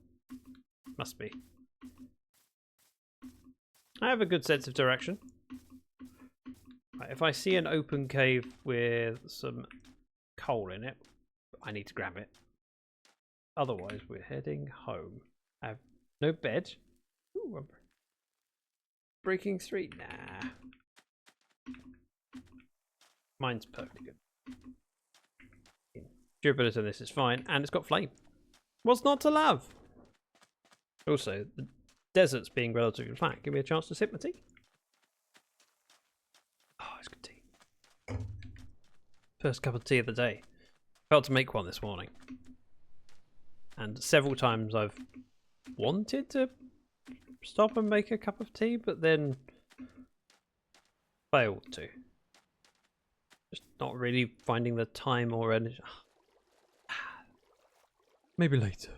Must be. I have a good sense of direction. Right, if I see an open cave with some coal in it, I need to grab it. Otherwise, we're heading home. I have no bed. Ooh, I'm breaking 3. Nah. Mine's perfectly good. Durability on this is fine, and it's got flame. What's not to love? Also, the desert's being relatively flat. Give me a chance to sip my tea. Oh, it's good tea. First cup of tea of the day. Felt to make one this morning. And several times I've wanted to stop and make a cup of tea, but then failed to. Just not really finding the time or energy. Maybe later.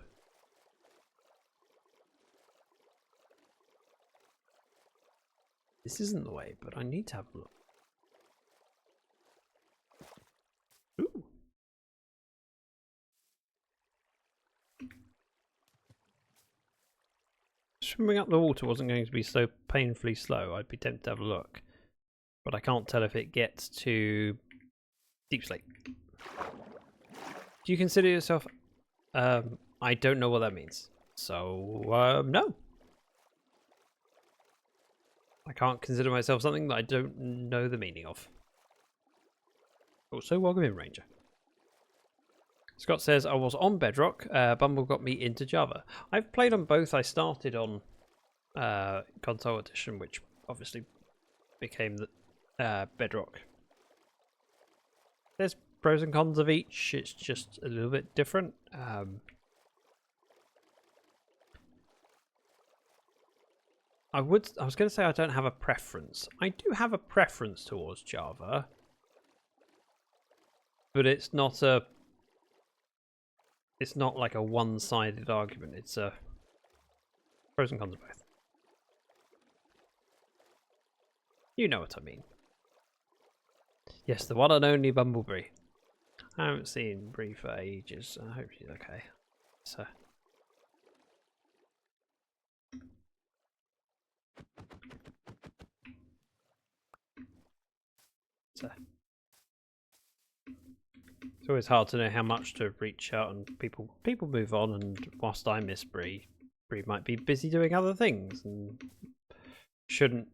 This isn't the way, but I need to have a look. Ooh. Swimming up the water wasn't going to be so painfully slow. I'd be tempted to have a look. But I can't tell if it gets to deep sleep. Do you consider yourself... I don't know what that means. So, no. I can't consider myself something that I don't know the meaning of. Also, welcome in, Ranger. Scott says, I was on Bedrock. Bumble got me into Java. I've played on both. I started on console edition, which obviously became the Bedrock. There's pros and cons of each. It's just a little bit different. I was going to say I don't have a preference. I do have a preference towards Java, but it's not like a one-sided argument. It's a pros and cons of both. You know what I mean. Yes, the one and only Bumblebee. I haven't seen Bree for ages. I hope she's okay. So. It's always hard to know how much to reach out, and people move on, and whilst I miss Bree might be busy doing other things and shouldn't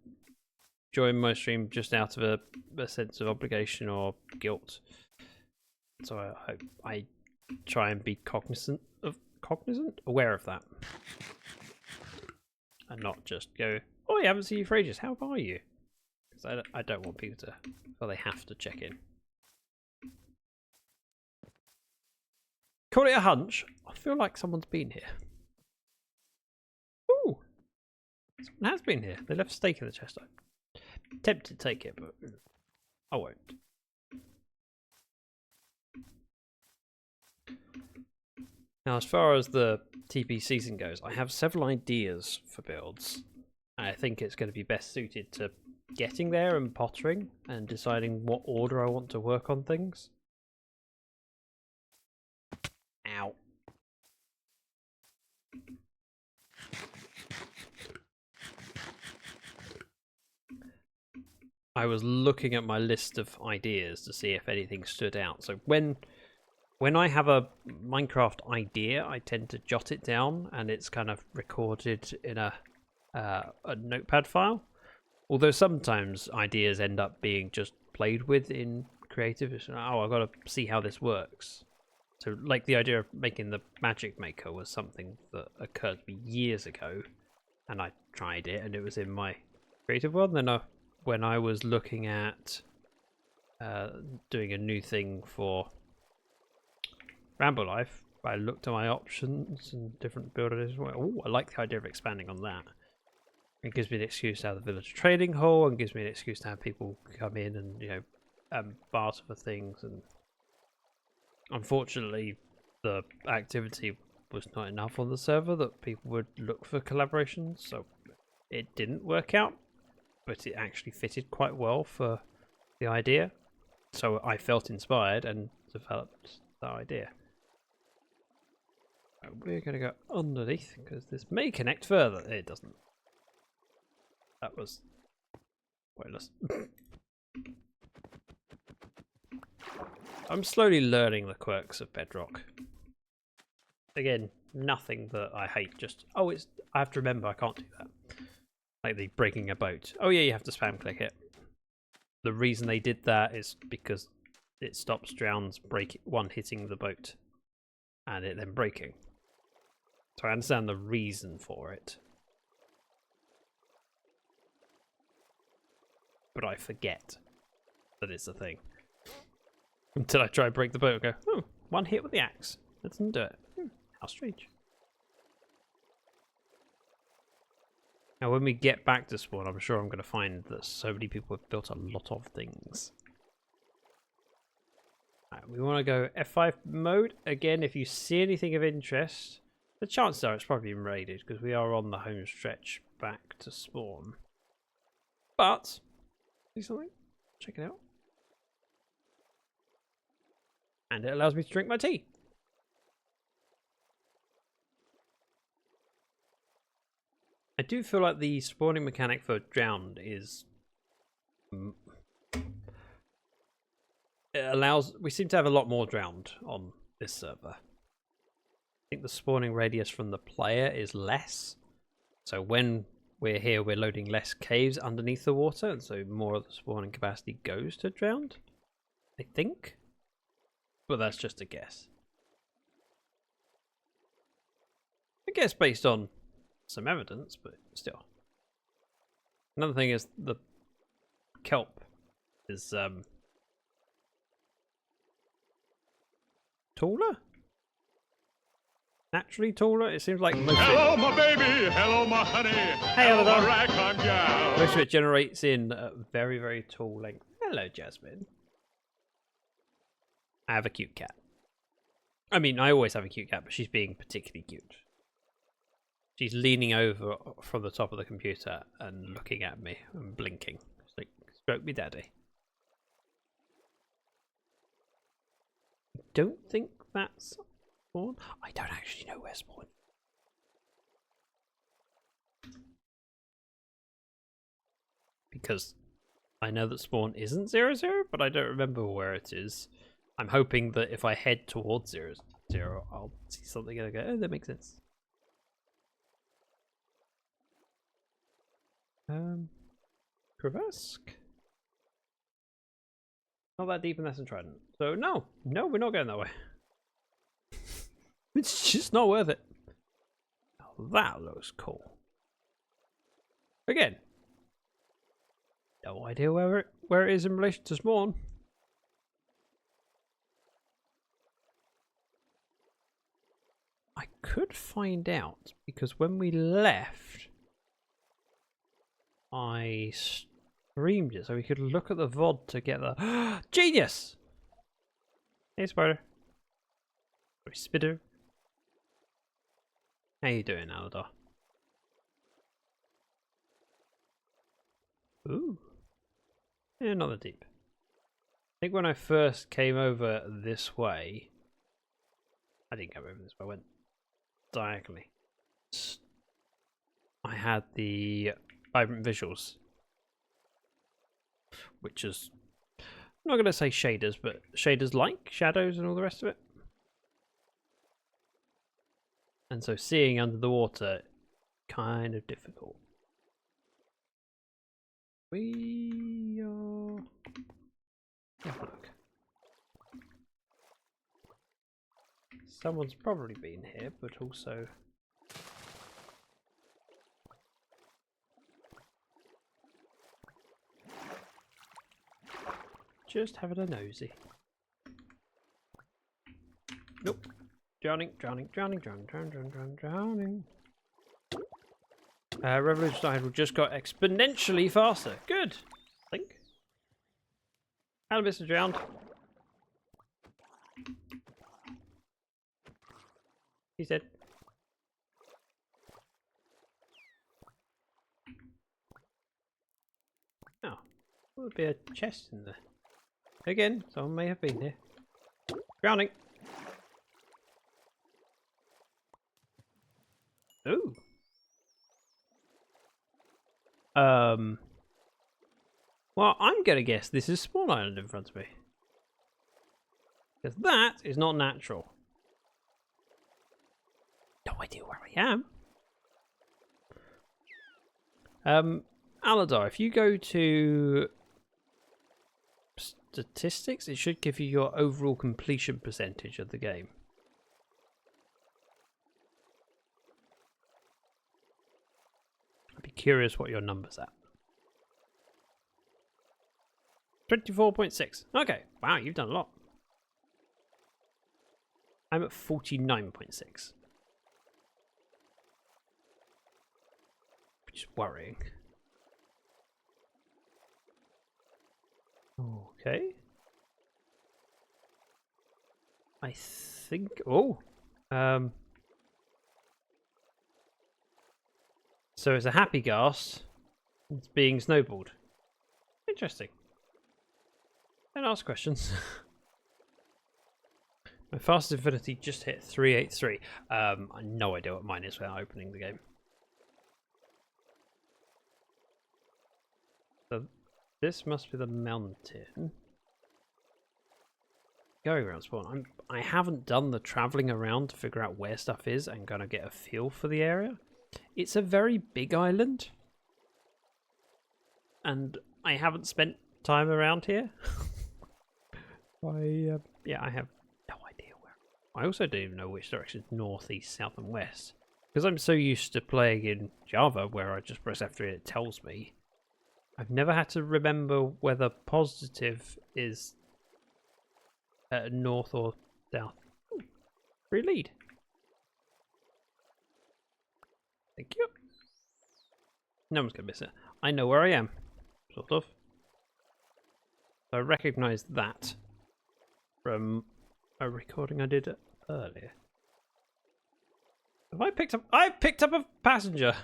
join my stream just out of a sense of obligation or guilt. So I try and be aware of that, and not just go, "Oh, I haven't seen you for ages. How are you?" Because I don't want people to feel they have to check in. Call it a hunch. I feel like someone's been here. Ooh, someone has been here. They left a steak in the chest. I'm tempted to take it, but I won't. Now, as far as the TP season goes, I have several ideas for builds. I think it's going to be best suited to getting there and pottering and deciding what order I want to work on things. Ow. I was looking at my list of ideas to see if anything stood out. So when I have a Minecraft idea, I tend to jot it down, and it's kind of recorded in a notepad file. Although sometimes ideas end up being just played with in creative. Oh, I've got to see how this works. So, like, the idea of making the magic maker was something that occurred to me years ago, and I tried it, and it was in my creative world. And then when I was looking at doing a new thing for Ramble Life, I looked at my options and different builders. Oh, I like the idea of expanding on that. It gives me an excuse to have the village trading hall, and gives me an excuse to have people come in and barter for things. And unfortunately, the activity was not enough on the server that people would look for collaborations, so it didn't work out. But it actually fitted quite well for the idea, so I felt inspired and developed that idea. We're going to go underneath because this may connect further. It doesn't. That was pointless. I'm slowly learning the quirks of Bedrock. Again, nothing that I hate, just, oh, I have to remember I can't do that. Like the breaking a boat. Oh yeah, you have to spam click it. The reason they did that is because it stops drowns one hitting the boat and it then breaking. So I understand the reason for it. But I forget that it's a thing. Until I try to break the boat and go, oh, one hit with the axe. That doesn't do it. How strange. Now when we get back to spawn, I'm sure I'm going to find that so many people have built a lot of things. Right, we want to go F5 mode. Again, if you see anything of interest, the chances are it's probably been raided because we are on the home stretch back to spawn. But, see something? Check it out. And it allows me to drink my tea. I do feel like the spawning mechanic for drowned is... It allows... We seem to have a lot more drowned on this server. I think the spawning radius from the player is less. So when we're here, we're loading less caves underneath the water, and so more of the spawning capacity goes to drowned. I think. But that's just a guess. I guess based on some evidence, but still. Another thing is the kelp is taller? Naturally taller? It seems like most Hello, my baby. Hello, my honey. Hey, Hello, Oliver. my ragtime gal. Most of it generates in very, very tall length. Hello, Jasmine. I have a cute cat. I mean, I always have a cute cat, but she's being particularly cute. She's leaning over from the top of the computer and looking at me and blinking. It's like, stroke me, daddy. I don't think that's Spawn. I don't actually know where Spawn. Because I know that Spawn isn't 0, but I don't remember where it is. I'm hoping that if I head towards 0, I'll see something and I go, oh, that makes sense. Crevasse? Not that deep unless I'm trident. So no, we're not going that way. It's just not worth it. Oh, that looks cool. Again, no idea where it is in relation to Spawn. I could find out because when we left, I streamed it, so we could look at the VOD together. Genius! Hey, Spider. Sorry, Spider. How you doing, Aladar? Ooh. Yeah, not that deep. I think when I first came over this way, I didn't come over this way, I went diagonally. I had the vibrant visuals, which is, I'm not going to say shaders, but shaders like shadows and all the rest of it. And so seeing under the water, kind of difficult. We are... Have a look. Someone's probably been here, but also... Just having a nosy. Nope. Drowning. Revolution Idol just got exponentially faster. Good. I think. Alibis is drowned. He's dead. Oh, there would be a chest in there. Again, someone may have been here. Drowning. Ooh. Well, I'm gonna guess this is Spawn Island in front of me. Because that is not natural. No idea where I am. Aladar, if you go to statistics, it should give you your overall completion percentage of the game. I'd be curious what your number's at. 24.6. Okay. Wow, you've done a lot. I'm at 49.6. Which is worrying. Okay. I think... Oh. So it's a happy ghast. It's being snowballed. Interesting. Don't ask questions. My fastest infinity just hit 383. I have no idea what mine is without opening the game. So this must be the mountain. Going around spawn. I haven't done the travelling around to figure out where stuff is and kind of get a feel for the area. It's a very big island. And I haven't spent time around here. Yeah, I have no idea where. I also don't even know which direction is north, east, south and west. Because I'm so used to playing in Java where I just press F3 and it tells me, I've never had to remember whether positive is north or south. Ooh, free lead. Thank you. No one's going to miss it. I know where I am, sort of. So I recognise that from a recording I did earlier. Have I picked up? I picked up a passenger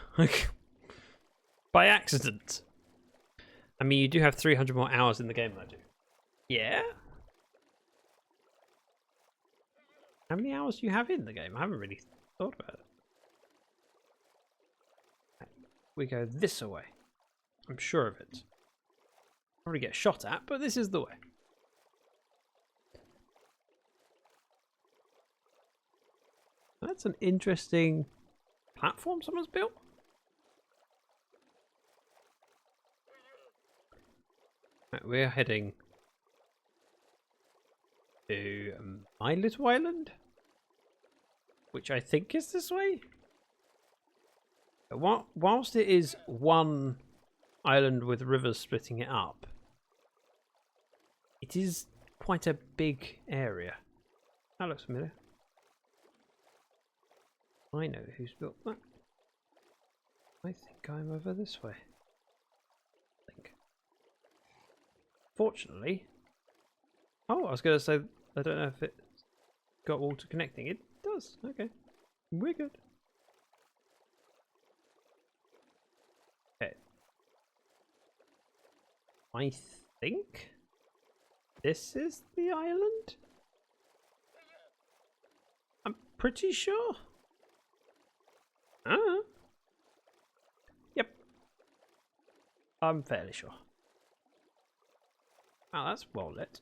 by accident. I mean, you do have 300 more hours in the game than I do. Yeah. How many hours do you have in the game? I haven't really thought about it. We go this way. I'm sure of it. Probably get shot at, but this is the way. That's an interesting platform someone's built. Right, we're heading to my little island, which I think is this way. But whilst it is one island with rivers splitting it up, it is quite a big area. That looks familiar. I know who's built that. I think I'm over this way. I think. Fortunately. Oh, I was going to say, I don't know if it got water connecting. It does. Okay. We're good. Okay. I think this is the island. I'm pretty sure. Yep. I'm fairly sure. Oh, that's well lit.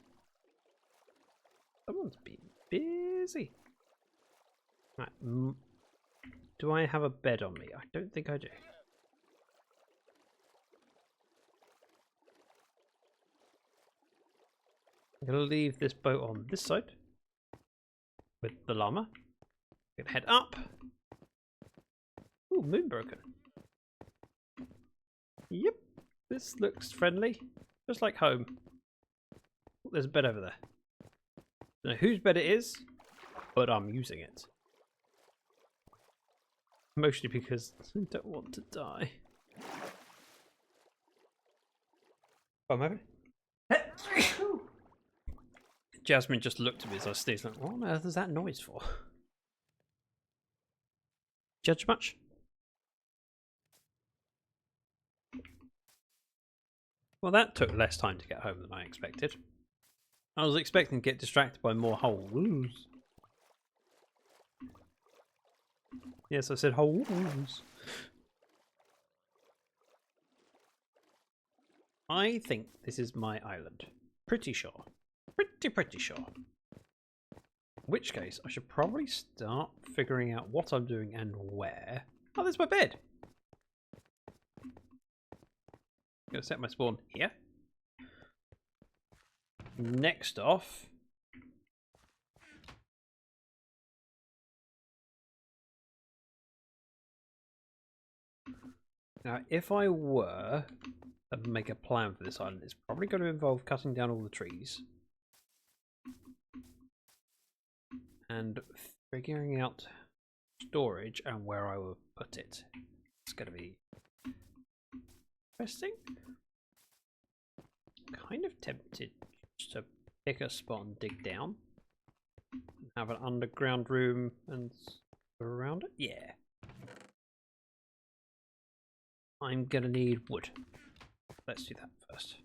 Someone's been busy. Right. Do I have a bed on me? I don't think I do. I'm going to leave this boat on this side with the llama. I'm going to head up. Ooh, moon broken. Yep, this looks friendly. Just like home. Oh, there's a bed over there. Don't know whose bed it is, but I'm using it. Mostly because I don't want to die. Oh, I'm having. Jasmine just looked at me as I sneezed, like, what on earth is that noise for? Judge much? Well, that took less time to get home than I expected. I was expecting to get distracted by more holes. Yes, I said holes. I think this is my island. Pretty sure. Pretty sure. In which case, I should probably start figuring out what I'm doing and where. Oh, there's my bed. I'm going to set my spawn here. Next off. Now, if I were to make a plan for this island, it's probably going to involve cutting down all the trees. And figuring out storage and where I will put it. It's going to be interesting. Kind of tempted to pick a spot and dig down. Have an underground room and around it. Yeah. I'm going to need wood. Let's do that first.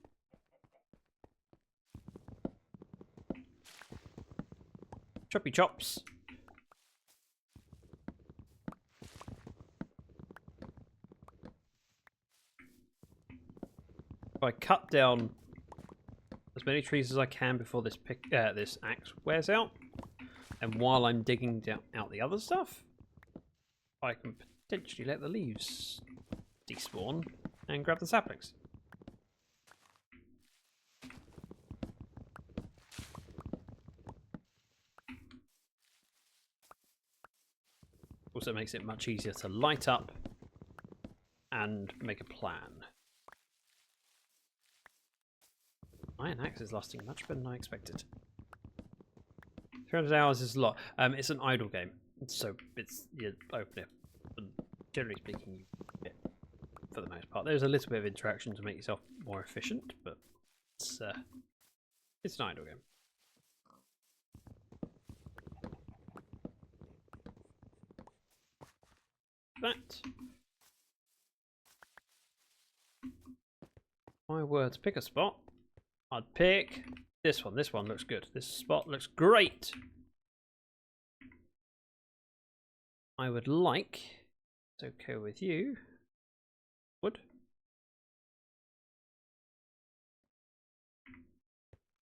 Choppy chops. If I cut down as many trees as I can before this this axe wears out, and while I'm digging out the other stuff, I can potentially let the leaves despawn and grab the saplings. We'll also makes it much easier to light up and make a plan. Iron Axe is lasting much better than I expected. 300 hours is a lot. It's an idle game, so it's you open it. And generally speaking, you it for the most part. There's a little bit of interaction to make yourself more efficient, but it's an idle game. That. My words, pick a spot. I'd pick this one. This one looks good. This spot looks great. I would like, it's okay with you, wood.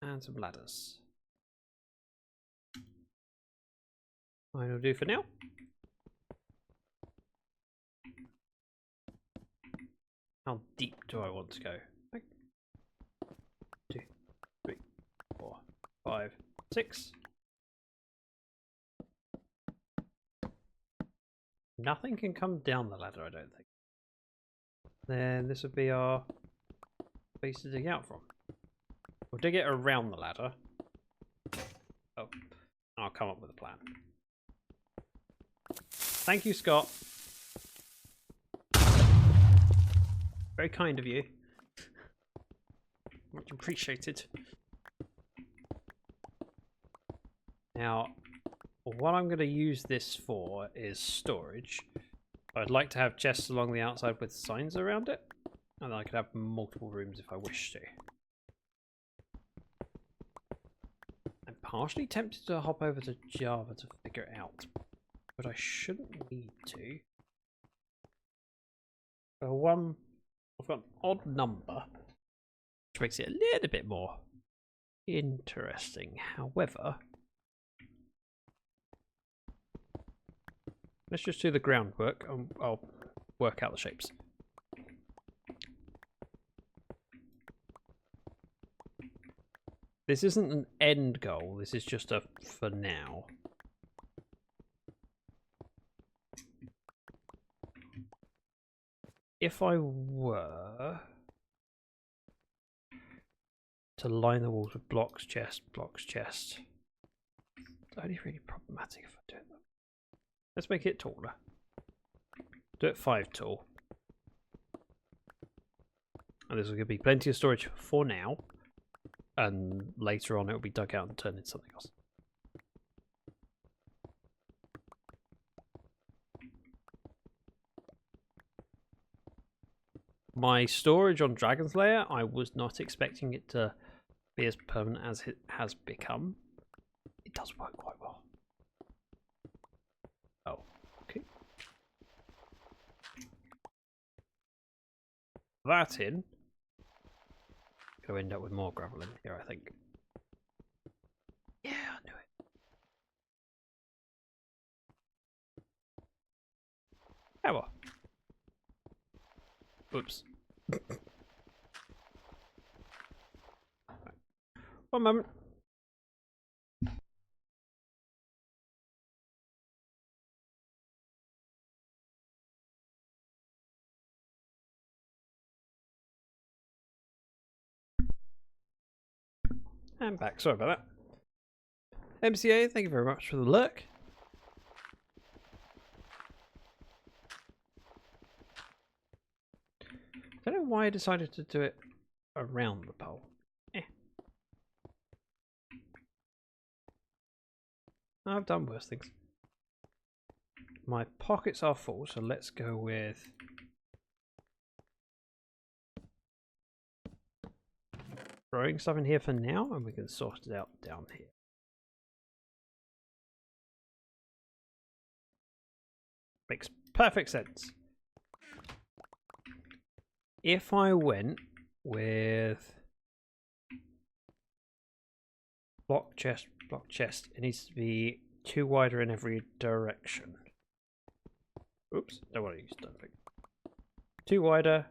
And some ladders. Mine will do for now. How deep do I want to go? 2, 3, 4, 5, 6. Nothing can come down the ladder, I don't think. Then this would be our place to dig out from. We'll dig it around the ladder. Oh, I'll come up with a plan. Thank you, Scott. Very kind of you. Much appreciated. Now, what I'm going to use this for is storage. I'd like to have chests along the outside with signs around it, and I could have multiple rooms if I wish to. I'm partially tempted to hop over to Java to figure it out, but I shouldn't need to. I've got an odd number, which makes it a little bit more interesting. However, let's just do the groundwork and I'll work out the shapes. This isn't an end goal, this is just a for now. If I were to line the walls with blocks, chest, it's only really problematic if I do it. Let's make it taller. Do it 5 tall. And this is going to be plenty of storage for now. And later on it will be dug out and turned into something else. My storage on Dragon's Lair, I was not expecting it to be as permanent as it has become. It does work quite well. Oh, okay. That in. Gonna end up with more gravel in here, I think. Yeah, I knew it. Power. Oops. One moment. And back. Sorry about that. MCA, thank you very much for the lurk. I don't know why I decided to do it around the pole. I've done worse things. My pockets are full, so let's go with throwing stuff in here for now, and we can sort it out down here. Makes perfect sense. If I went with block chest, it needs to be 2 wider in every direction. Oops, don't want to use dumping. 2 wider.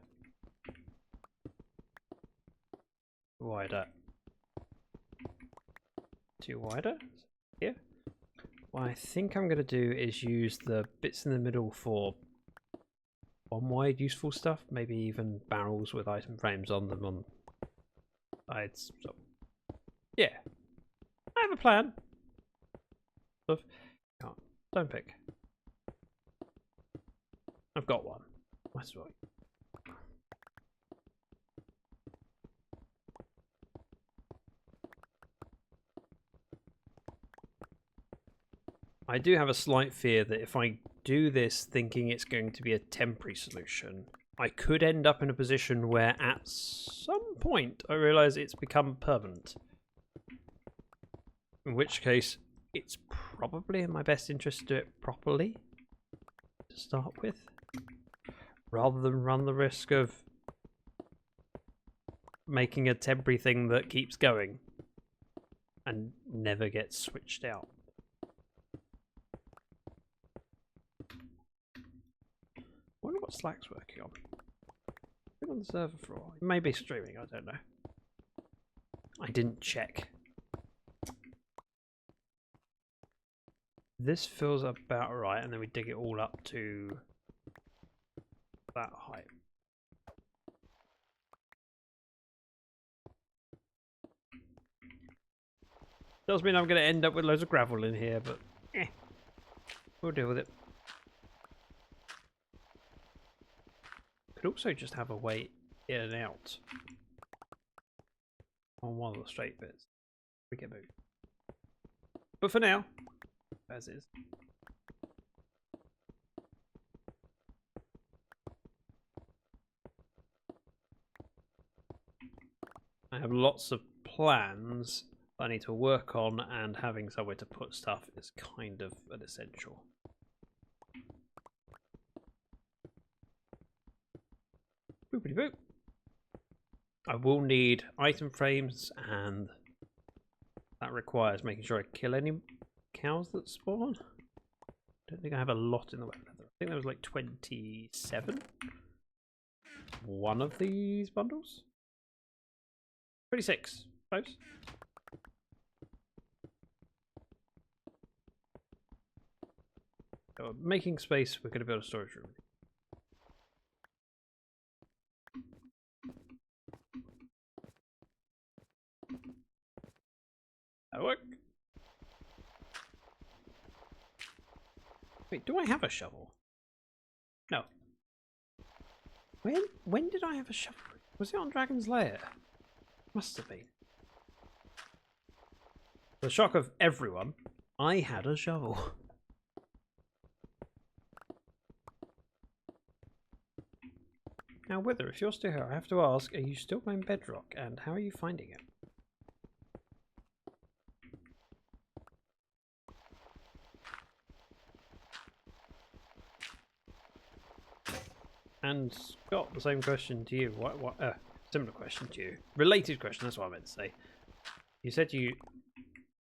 Wider. 2 wider. Here. What I think I'm going to do is use the bits in the middle for one-wide useful stuff. Maybe even barrels with item frames on them on sides. So, yeah. I have a plan. Don't pick. I've got one. That's right. I do have a slight fear that if I do this thinking it's going to be a temporary solution, I could end up in a position where at some point I realise it's become permanent. In which case, it's probably in my best interest to do it properly to start with, rather than run the risk of making a temporary thing that keeps going and never gets switched out. I wonder what Slack's working on. Been on the server for a while. He may be streaming, I don't know. I didn't check. This feels about right, and then we dig it all up to that height. Does mean I'm going to end up with loads of gravel in here, but we'll deal with it. Could also just have a way in and out on one of the straight bits. We get moved. But for now, as is. I have lots of plans I need to work on, and having somewhere to put stuff is kind of an essential. Boopity boop. I will need item frames, and that requires making sure I kill any cows that spawn. I don't think I have a lot in the wet leather. I think there was like 27. One of these bundles. 26. Close. So making space, we're going to build a storage room. That'll work. Wait, do I have a shovel? No. When did I have a shovel? Was it on Dragon's Lair? Must have been. For the shock of everyone, I had a shovel. Now, Wither, if you're still here, I have to ask, are you still playing Bedrock, and how are you finding it? And Scott, the same question to you. Similar question to you. Related question, that's what I meant to say. You said you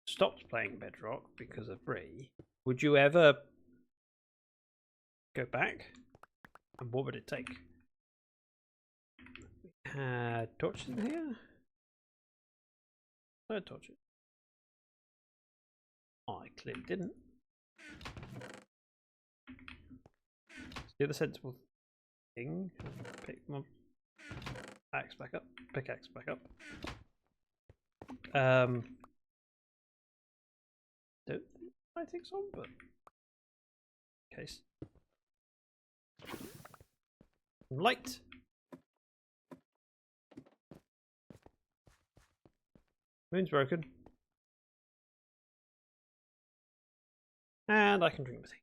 stopped playing Bedrock because of Bree. Would you ever go back? And what would it take? We had torches in here. Third torches. I clearly didn't. Do the sensible thing. Pick them up. Axe back up. Pickaxe back up. Don't think I think so, but case. Light. Moon's broken. And I can drink the tea.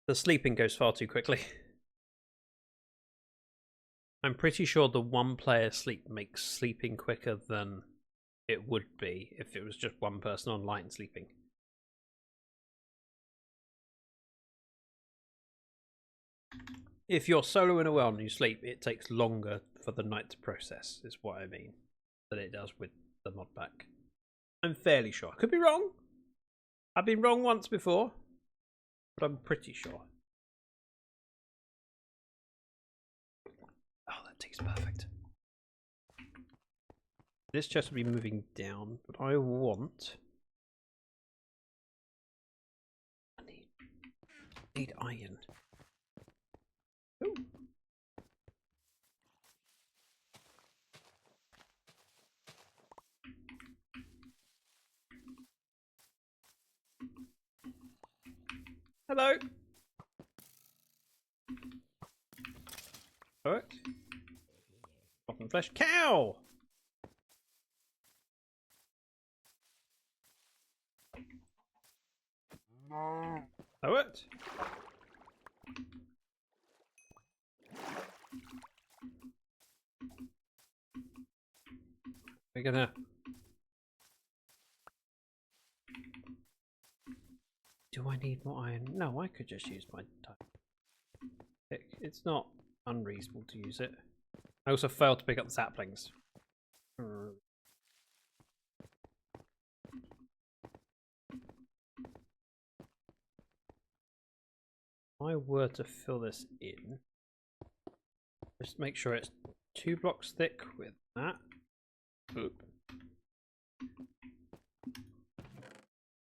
The sleeping goes far too quickly. I'm pretty sure the one player sleep makes sleeping quicker than it would be if it was just one person online sleeping. If you're solo in a world and you sleep, it takes longer for the night to process, is what I mean, than it does with the mod pack. I'm fairly sure. I could be wrong. I've been wrong once before, but I'm pretty sure. Oh, that tastes perfect. This chest will be moving down, but I want... I need iron. Ooh. Hello. Alright. Rotten flesh. Cow! Alright. We're gonna... Do I need more iron? No, I could just use my pick. It's not unreasonable to use it. I also failed to pick up the saplings. If I were to fill this in, just make sure it's 2 blocks thick with that. Oop.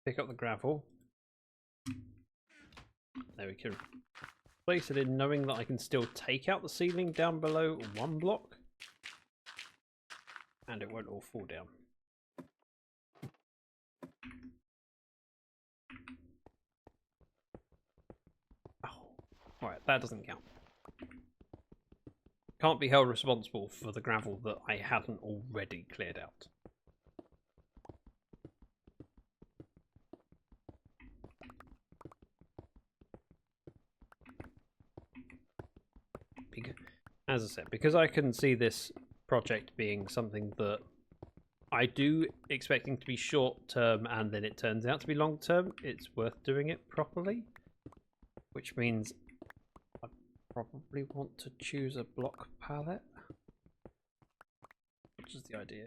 Pick up the gravel. There we can place it in, knowing that I can still take out the ceiling down below 1 block. And it won't all fall down. Alright, that doesn't count. Can't be held responsible for the gravel that I hadn't already cleared out. Because, as I said, because I can see this project being something that I do expecting to be short term and then it turns out to be long term, it's worth doing it properly. Which means I probably want to choose a block palette. Which is the idea.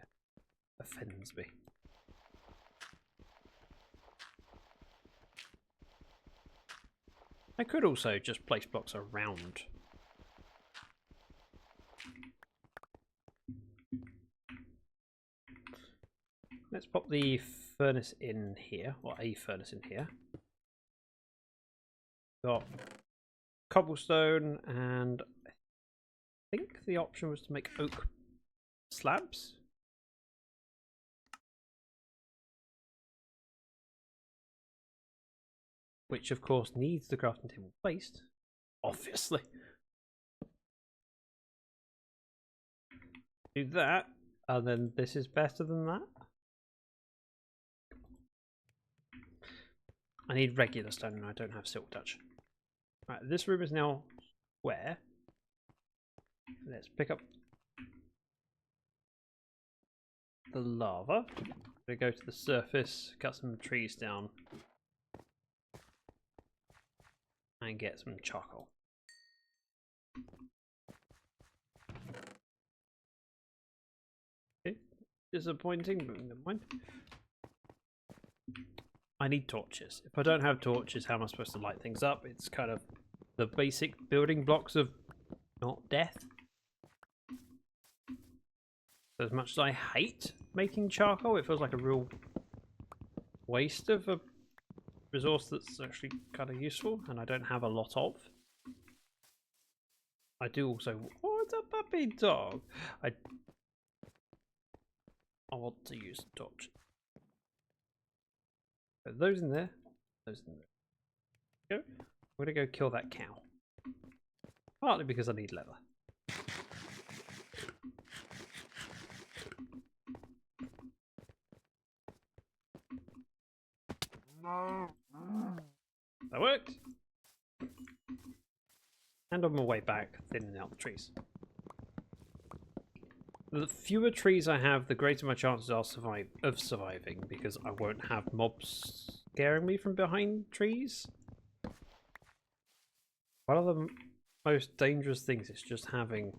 Offends me. I could also just place blocks around. Let's pop the furnace in here, or a furnace in here. Got cobblestone, and I think the option was to make oak slabs. Which of course needs the crafting table placed, obviously. Do that, and then this is better than that. I need regular stone and I don't have silk touch. Right, this room is now square. Let's pick up the lava. We go to the surface, cut some trees down, and get some charcoal. Okay, disappointing, but never mind. I need torches. If I don't have torches, how am I supposed to light things up? It's kind of the basic building blocks of not death. As much as I hate making charcoal, it feels like a real waste of a resource that's actually kind of useful, and I don't have a lot of. I do also... Oh, it's a puppy dog! I want to use torches. Those in there. Those in there. Go. I'm gonna go kill that cow. Partly because I need leather. That worked. And on my way back, thinning out the trees. The fewer trees I have, the greater my chances are of surviving, because I won't have mobs scaring me from behind trees. One of the most dangerous things is just having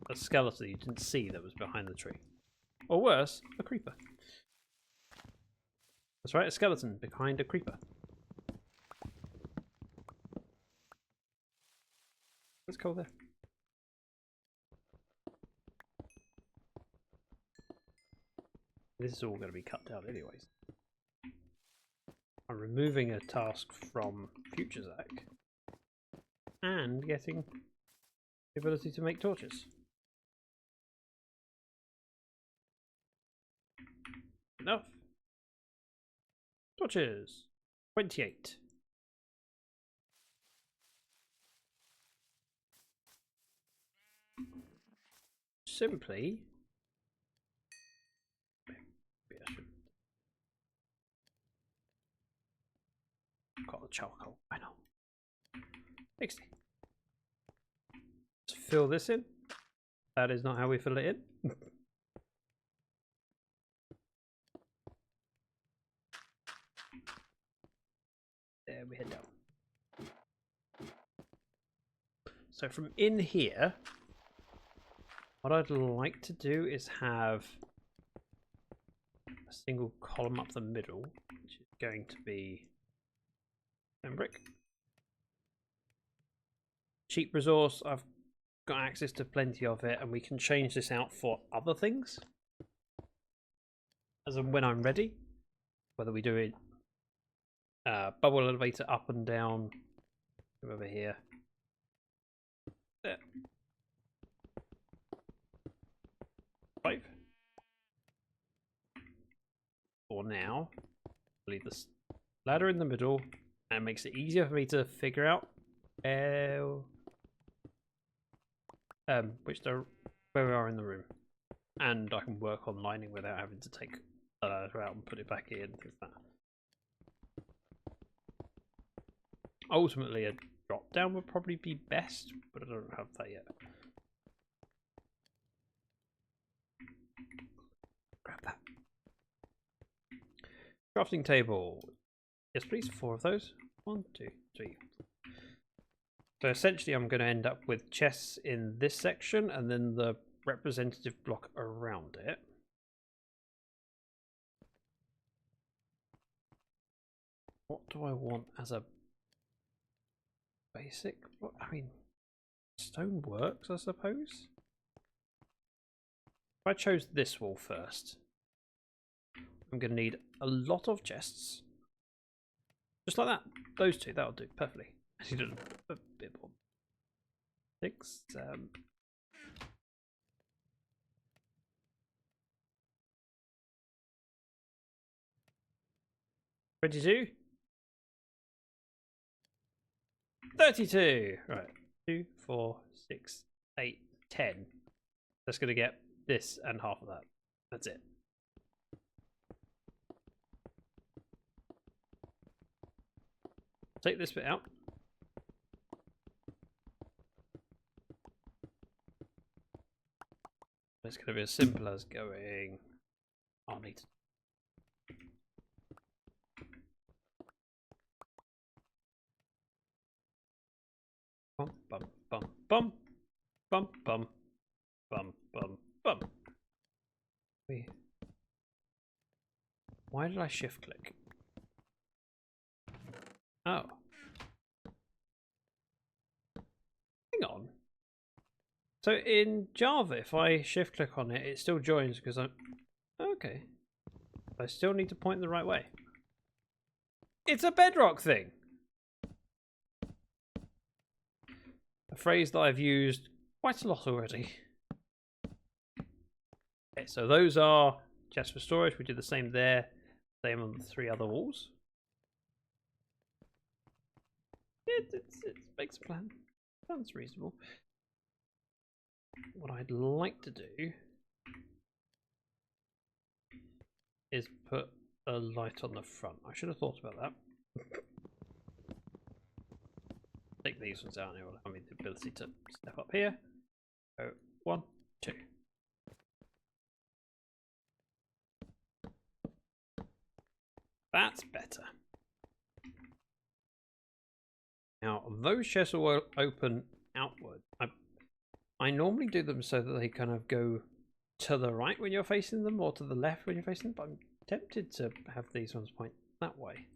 a skeleton you didn't see that was behind the tree. Or worse, a creeper. That's right, a skeleton behind a creeper. Let's go there. This is all going to be cut down anyways. I'm removing a task from future Zach and getting the ability to make torches. Enough. Torches. 28. Simply. Maybe I should. Got the charcoal. I know. 60. Let's fill this in. That is not how we fill it in. There we head down. So from in here, what I'd like to do is have a single column up the middle, which is going to be stone brick. Cheap resource, I've got access to plenty of it, and we can change this out for other things as and when I'm ready. Whether we do it bubble elevator up and down over here. There. 5. For now, leave this ladder in the middle, and it makes it easier for me to figure out where we are in the room, and I can work on lining without having to take the ladder out and put it back in. Things like that. Ultimately, a drop down would probably be best, but I don't have that yet. Grab that. Crafting table. Yes, please. 4 of those. 1, 2, 3. So essentially, I'm going to end up with chests in this section and then the representative block around it. What do I want as a basic block? I mean, stone works, I suppose. If I chose this wall first, I'm going to need a lot of chests. Just like that. Those two, that'll do perfectly. I need a bit more. 6, 22. 32. Right. 2, 4, 6, 8, 10. That's going to get this and half of that. That's it. Take this bit out. It's going to be as simple as going. I'll need to. Bum bum bum bum bum bum bum bum bum. Wait. Why did I shift click? Oh. Hang on. So in Java, if I shift click on it, it still joins because I'm... Okay. I still need to point the right way. It's a Bedrock thing! A phrase that I've used quite a lot already. Okay, so those are chests for storage. We did the same there. Same on the 3 other walls. It makes a plan. Sounds reasonable. What I'd like to do is put a light on the front. I should have thought about that. Take these ones out and it will have me the ability to step up here. So 1, 2. That's better. Now those chests will open outward. I normally do them so that they kind of go to the right when you're facing them or to the left when you're facing them, but I'm tempted to have these ones point that way.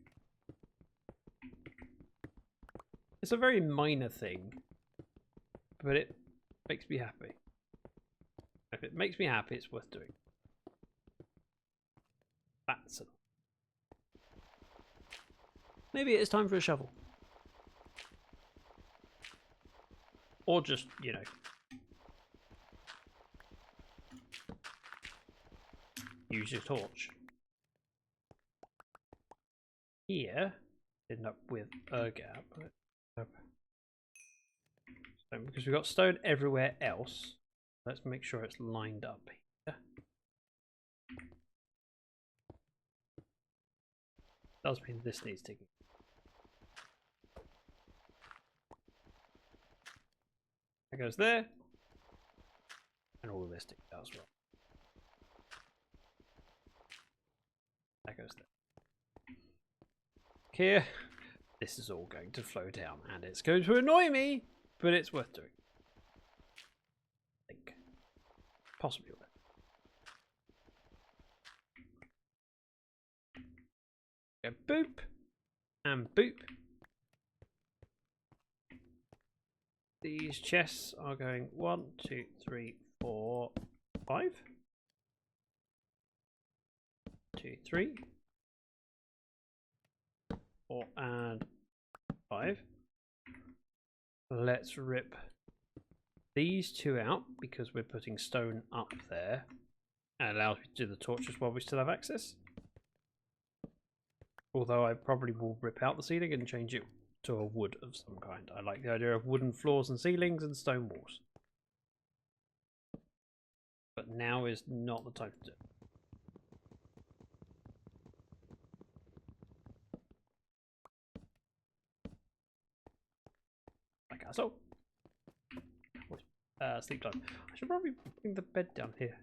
It's a very minor thing, but it makes me happy. If it makes me happy, it's worth doing. That's enough. Maybe it's time for a shovel. Or just, you know. Use your torch. Here, end up with a gap. Stone, because we've got stone everywhere else. Let's make sure it's lined up here. Does mean this needs digging. That goes there. And all of this digging out as well. That goes there. Here, this is all going to flow down, and it's going to annoy me, but it's worth doing. I think. Possibly worth. Go boop, and boop. These chests are going 1, 2, 3, 4, 5. 2, 3, 4, and 5. Let's rip these two out because we're putting stone up there, and it allows me to do the torches while we still have access. Although I probably will rip out the ceiling and change it to a wood of some kind. I like the idea of wooden floors and ceilings and stone walls. But now is not the time to do it. Like so. Sleep time. I should probably bring the bed down here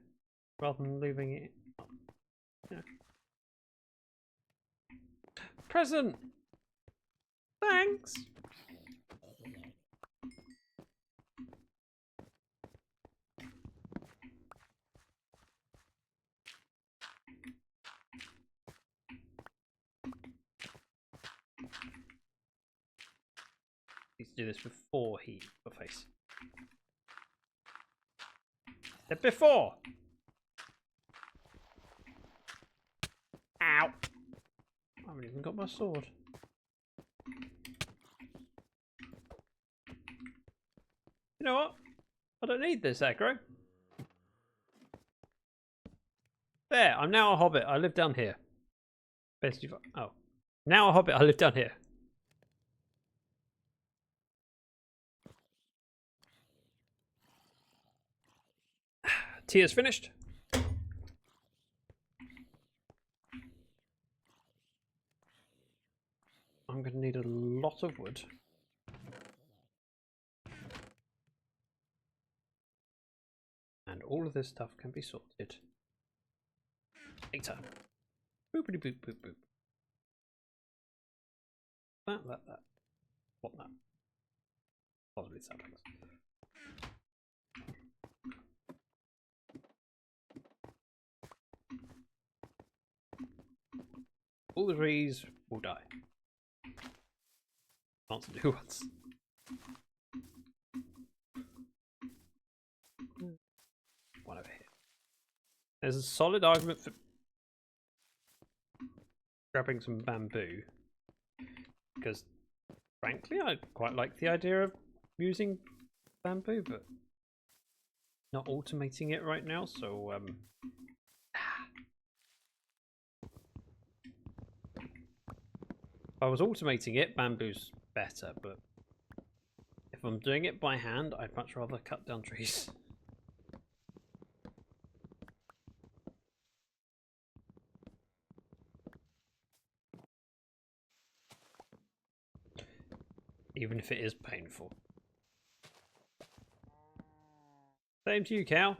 rather than leaving it. Yeah. Present! Thanks! Need to do this before he face. Before! Ow! I haven't even got my sword. You know what? I don't need this aggro. There, I'm now a hobbit. I live down here. Oh. Now a hobbit. I live down here. Tea is finished. I'm going to need a lot of wood. And all of this stuff can be sorted later. Boopity boop boop boop. That. What that? Possibly saplings. All the trees will die. Not to do once. One over here. There's a solid argument for grabbing some bamboo, because frankly I quite like the idea of using bamboo, but not automating it right now, so if I was automating it, bamboo's better, but if I'm doing it by hand, I'd much rather cut down trees. Even if it is painful. Same to you, cow.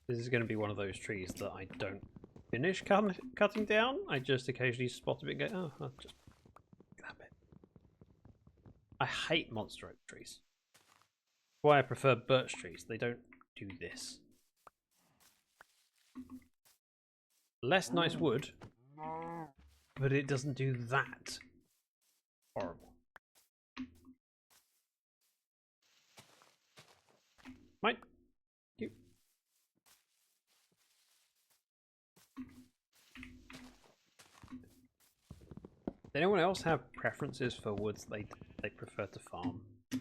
This is going to be one of those trees that I don't finish cutting down. I just occasionally spot a bit and go, oh, I'll just grab it. I hate monster oak trees. Why I prefer birch trees. They don't do this. Less nice wood, but it doesn't do that. Horrible. Right. You. Does anyone else have preferences for woods they prefer to farm? I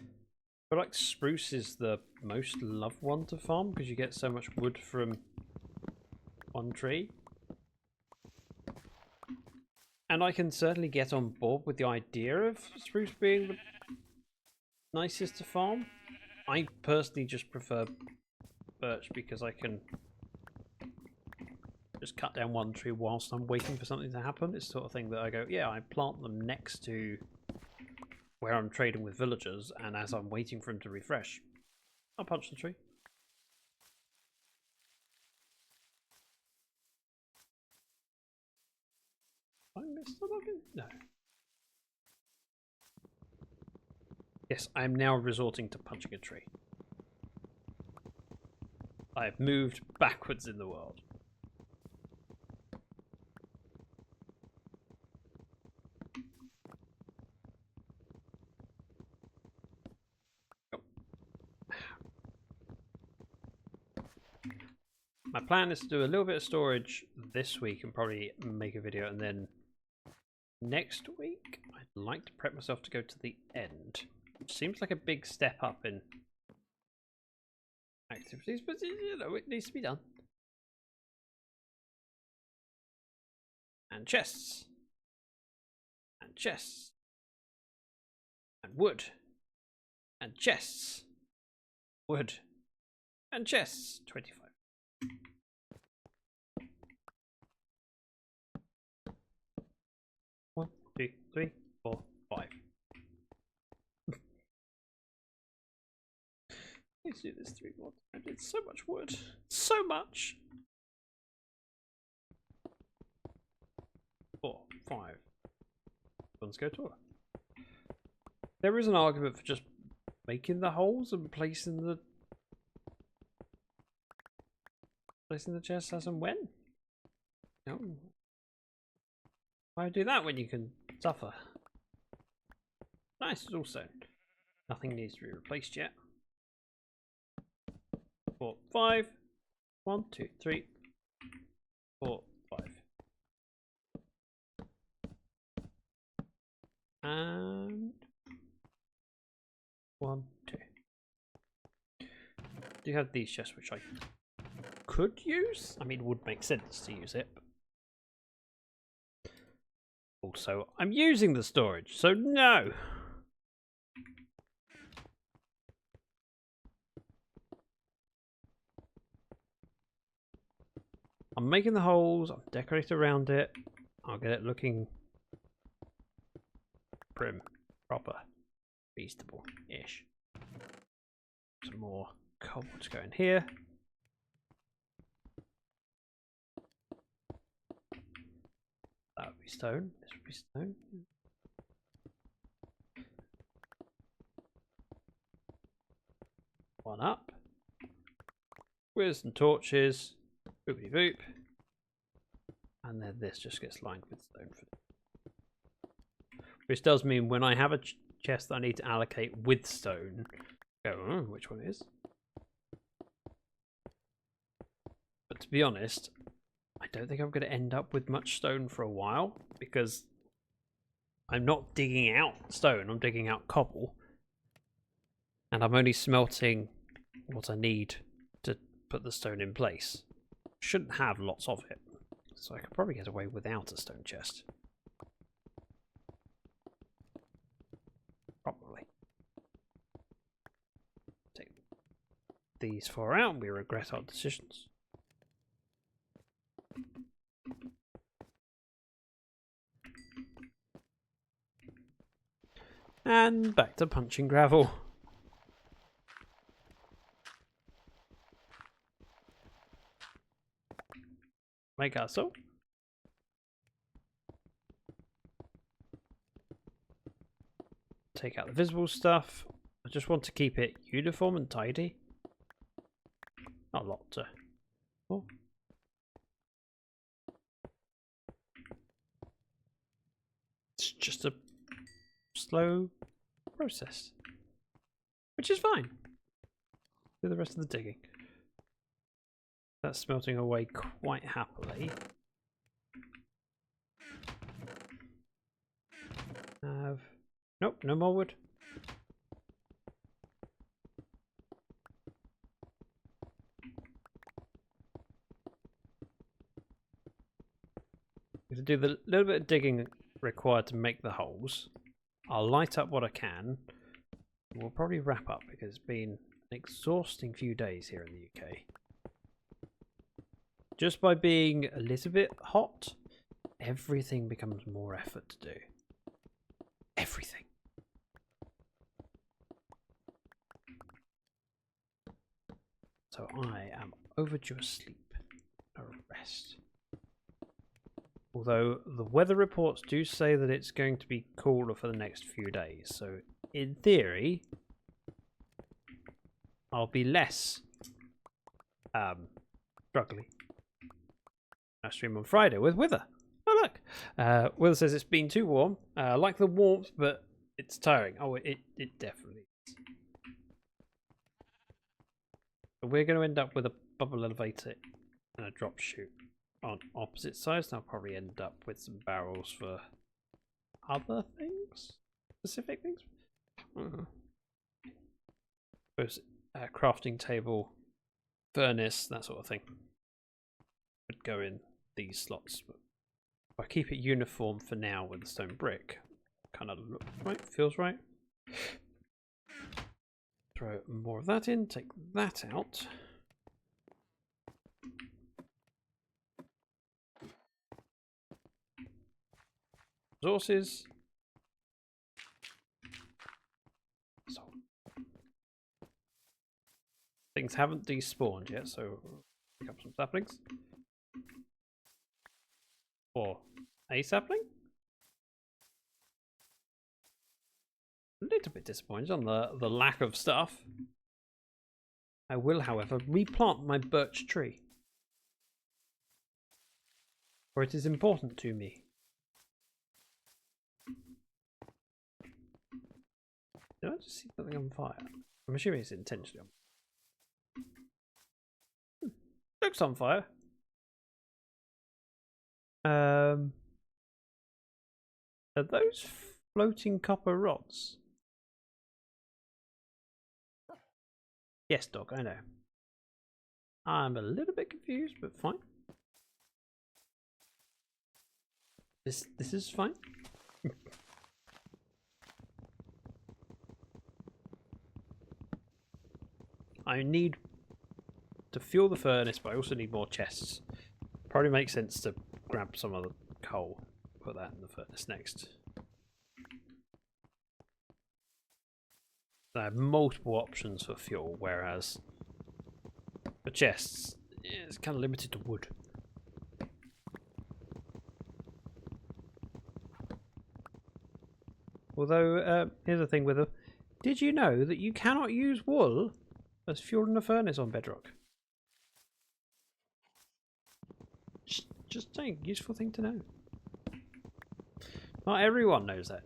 feel like spruce is the most loved one to farm because you get so much wood from one tree. And I can certainly get on board with the idea of spruce being the nicest to farm. I personally just prefer birch because I can just cut down one tree whilst I'm waiting for something to happen. It's the sort of thing that I go, yeah, I plant them next to where I'm trading with villagers, and as I'm waiting for them to refresh, I'll punch the tree. I missed the login? No. Yes, I am now resorting to punching a tree. I have moved backwards in the world. My plan is to do a little bit of storage this week and probably make a video, and then next week I'd like to prep myself to go to the end, which seems like a big step up in activities, but you know, it needs to be done. And chests. And chests. And wood. And chests. Wood. And chests. 25. One, two, three, 4, 5. Let's do this 3 more times. It's so much wood. So much. 4, 5. Let's go taller. There is an argument for just making the holes and placing the chest as and when. No. Why do that when you can suffer? Nice, it's all stone. Nothing needs to be replaced yet. 4, 5. 1, 2, 3, 4, 5. And 1, 2. Do you have these chests which I could use? I mean, it would make sense to use it. Also, I'm using the storage, so no! I'm making the holes, I'll decorate around it, I'll get it looking prim, proper, feastable-ish. Some more cobble to go in here. That would be stone, this would be stone. One up. With some torches. Boopity boop. And then this just gets lined with stone. Which does mean when I have a chest that I need to allocate with stone, go, oh, which one is? But to be honest, I don't think I'm going to end up with much stone for a while, because I'm not digging out stone, I'm digging out cobble. And I'm only smelting what I need to put the stone in place. Shouldn't have lots of it, so I could probably get away without a stone chest. Probably. Take these 4 out and we regret our decisions. And back to punching gravel. My castle. Take out the visible stuff. I just want to keep it uniform and tidy. Not a lot to. Oh. just a slow process, which is fine. Do the rest of the digging. That's smelting away quite happily. Nope, no more wood. To do the little bit of digging required to make the holes, I'll light up what I can. We'll probably wrap up because it's been an exhausting few days here in the UK. Just by being a little bit hot, everything becomes more effort to do. Everything. So I am overdue a sleep, a rest. Although the weather reports do say that it's going to be cooler for the next few days, so in theory, I'll be less struggling. I stream on Friday with Wither. Oh look, Wither says it's been too warm. I like the warmth, but it's tiring. Oh, it definitely is. But we're going to end up with a bubble elevator and a drop chute on opposite sides, and I'll probably end up with some barrels for other things, specific things. Suppose crafting table, furnace, that sort of thing would go in these slots. But if I keep it uniform for now with the stone brick, kind of looks right, feels right. Throw more of that in, take that out. Resources. So things haven't despawned yet, so pick up some saplings. Or a sapling. A little bit disappointed on the lack of stuff. I will, however, replant my birch tree, for it is important to me. Did I just see something on fire? I'm assuming it's intentionally on. Looks on fire. Are those floating copper rods? Yes, dog, I know. I'm a little bit confused, but fine. This is fine. I need to fuel the furnace, but I also need more chests. Probably makes sense to grab some of the coal, put that in the furnace next. I have multiple options for fuel, whereas for chests, it's kind of limited to wood. Although, here's the thing with them. Did you know that you cannot use wool as fuel in a furnace on Bedrock? Just saying, useful thing to know. Not everyone knows that.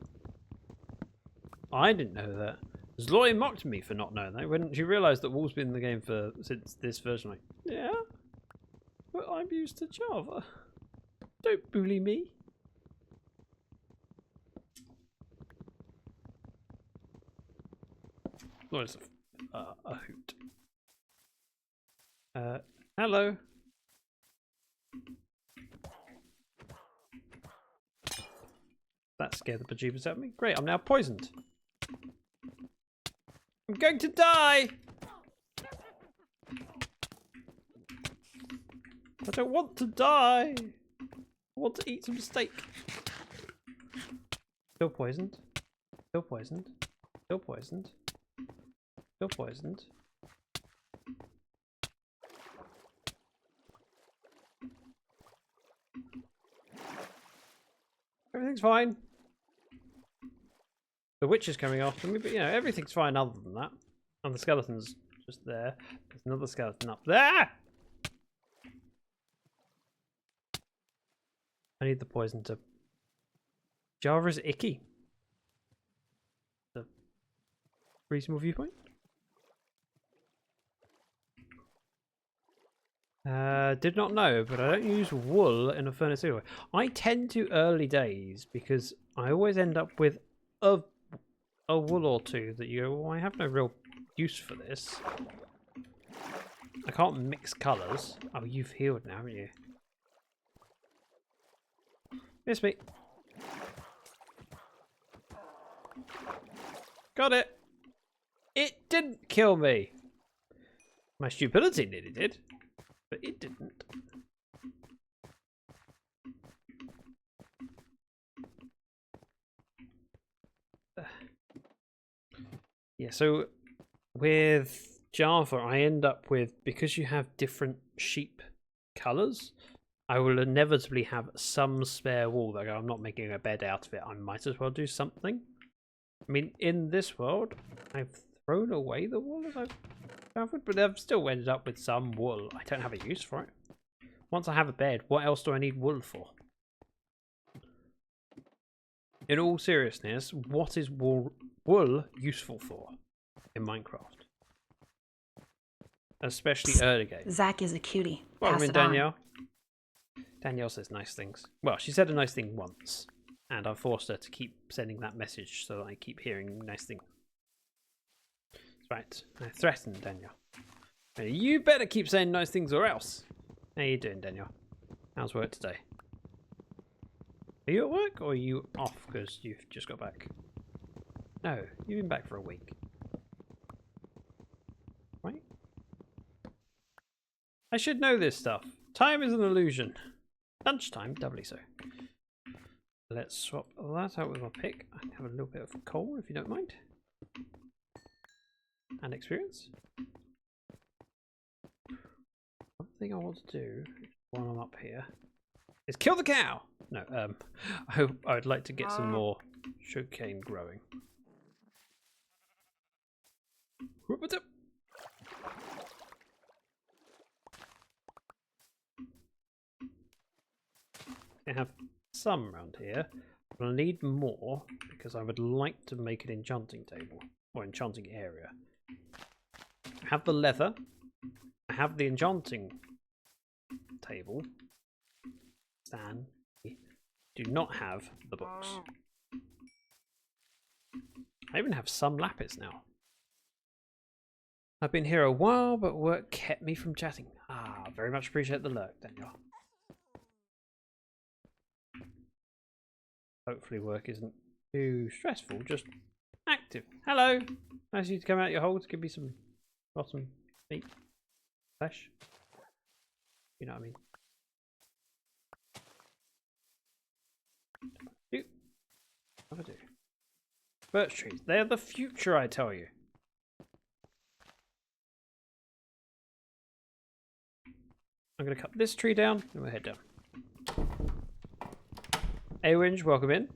I didn't know that. Zloy mocked me for not knowing that when she realised that wool's been in the game since this version. Like, yeah, but I'm used to Java. Don't bully me. Zloy's a hoot. Hello. That scared the bejeebus out of me. Great, I'm now poisoned. I'm going to die! I don't want to die! I want to eat some steak. Still poisoned. Still poisoned. Still poisoned. Still poisoned. Everything's fine. The witch is coming after me, but you know, everything's fine other than that. And the skeleton's just there. There's another skeleton up there! I need the poison to Java is icky. The reasonable viewpoint. Did not know, but I don't use wool in a furnace anyway. I tend to early days because I always end up with a wool or two that you go, well, I have no real use for this. I can't mix colours. Oh, you've healed now, haven't you? Miss me. Got it. It didn't kill me. My stupidity nearly did, but it didn't. Yeah, so with Java, I end up with, because you have different sheep colours, I will inevitably have some spare wool that I'm not making a bed out of it. I might as well do something. I mean, in this world, I've thrown away the wool as I've gathered, but I've still ended up with some wool. I don't have a use for it. Once I have a bed, what else do I need wool for? In all seriousness, what is wool useful for in Minecraft? Especially early game. Zach is a cutie. Well, Pass I mean, it on. Danielle. Danielle says nice things. Well, she said a nice thing once, and I forced her to keep sending that message so that I keep hearing nice things. Right, I threatened Danielle. Now, you better keep saying nice things or else. How you doing, Danielle? How's work today? Are you at work or are you off because you've just got back? No, you've been back for a week. Right? I should know this stuff. Time is an illusion. Lunchtime, doubly so. Let's swap that out with my pick. I can have a little bit of coal if you don't mind. And experience. One thing I want to do while I'm up here is kill the cow! No, I'd like to get some more sugarcane growing. What's up? I have some around here, but I need more because I would like to make an enchanting table or enchanting area. I have the leather. I have the enchanting table. Stan. Do not have the books. I even have some lapis now. I've been here a while, but work kept me from chatting. Ah, very much appreciate the lurk, Daniel. Hopefully work isn't too stressful, just active. Hello! Nice of you to come out your hole to give me some rotten meat. Flesh. You know what I mean. What do I do? Birch trees. They're the future, I tell you. I'm going to cut this tree down and we'll head down. Awinge, welcome in.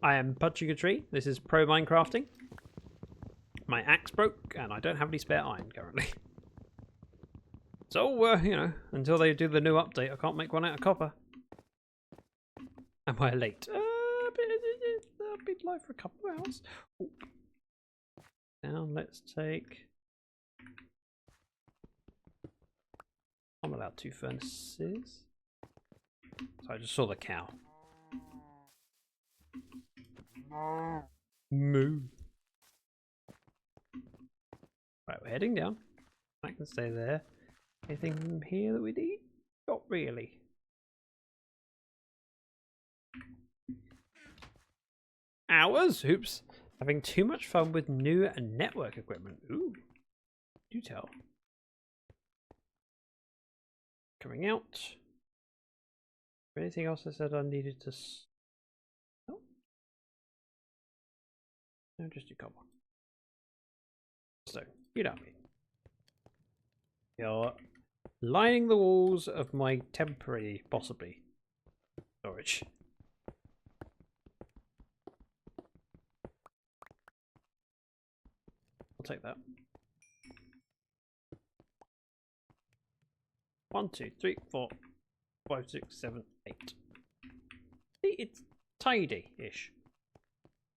I am punching a tree. This is pro Minecrafting. My axe broke and I don't have any spare iron currently. So, you know, until they do the new update, I can't make one out of copper. Am I late? I've been live for a couple of hours. Ooh. Now let's take... I'm allowed 2 furnaces. So I just saw the cow. Moo. Right, we're heading down. I can stay there. Anything from here that we need? Not really. Hours? Oops. Having too much fun with new network equipment. Ooh. Do tell. Coming out. Anything else I said I needed to... No? No, just do cobble. So, you know what I mean. You're lining the walls of my temporary, possibly, storage. I'll take that. 1, 2, 3, 4, 5, 6, 7, 8. See, it's tidy-ish.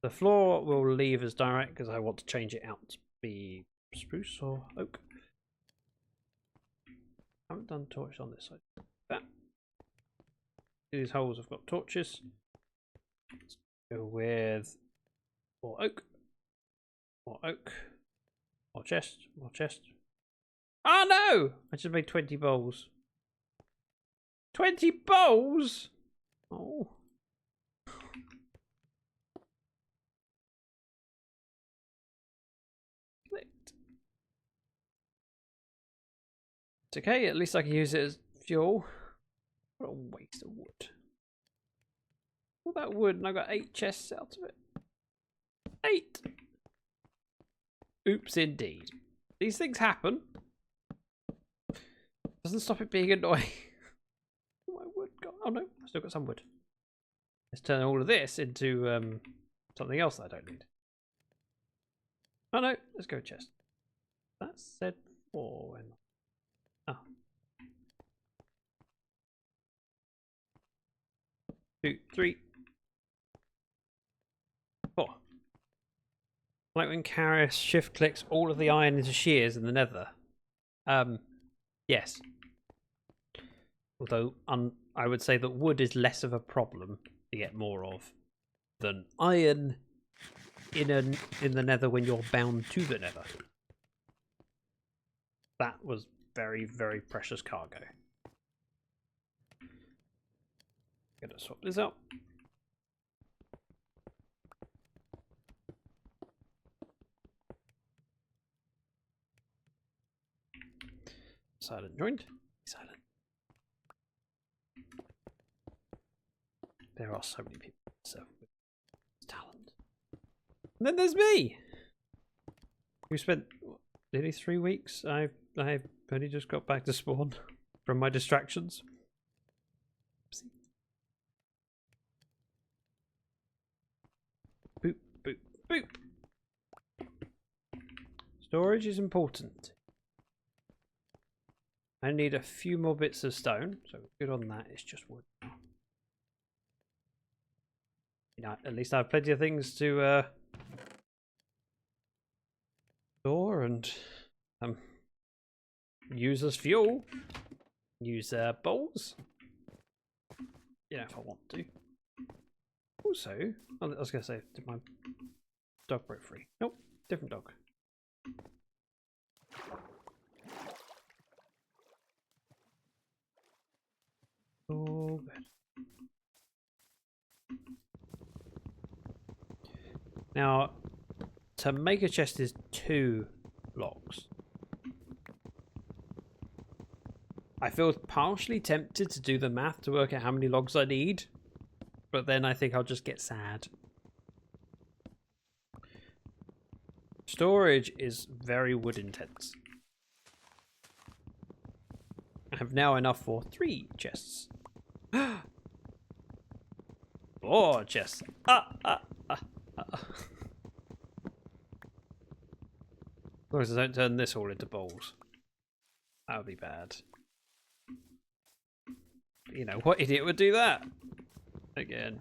The floor will leave as direct because I want to change it out to be spruce or oak. I haven't done torch on this side. That. These holes have got torches. Let's go with more oak. More oak. More chest. More chest. Oh no! I just made 20 bowls. 20 bowls? Oh. Clicked. It's okay, at least I can use it as fuel. What a waste of wood. All that wood and I got 8 chests out of it. 8! Oops, indeed. These things happen. Doesn't stop it being annoying. My wood got. Oh no, I still got some wood. Let's turn all of this into something else that I don't need. Oh no, let's go chest. That said 4. Oh. 2, 3, 4. Like when Karis shift clicks all of the iron into shears in the nether. Yes. Although I would say that wood is less of a problem to get more of than iron in the nether when you're bound to the nether. That was very, very precious cargo. Gonna swap this out. Silent joined. Silent. There are so many people so with talent. And then there's me, who spent nearly 3 weeks. I've only just got back to spawn from my distractions. Oopsie. Boop, boop, boop. Storage is important. I need a few more bits of stone, so good on that. It's just wood now. You know, at least I have plenty of things to store and use as fuel. Use bowls. Yeah, if I want to. Also, I was going to say, did my dog break free? Nope, different dog. Oh, good. Now, to make a chest is 2 logs. I feel partially tempted to do the math to work out how many logs I need, but then I think I'll just get sad. Storage is very wood intense. I have now enough for 3 chests. 4 chests. As long as I don't turn this all into bowls. That would be bad. You know, what idiot would do that? Again.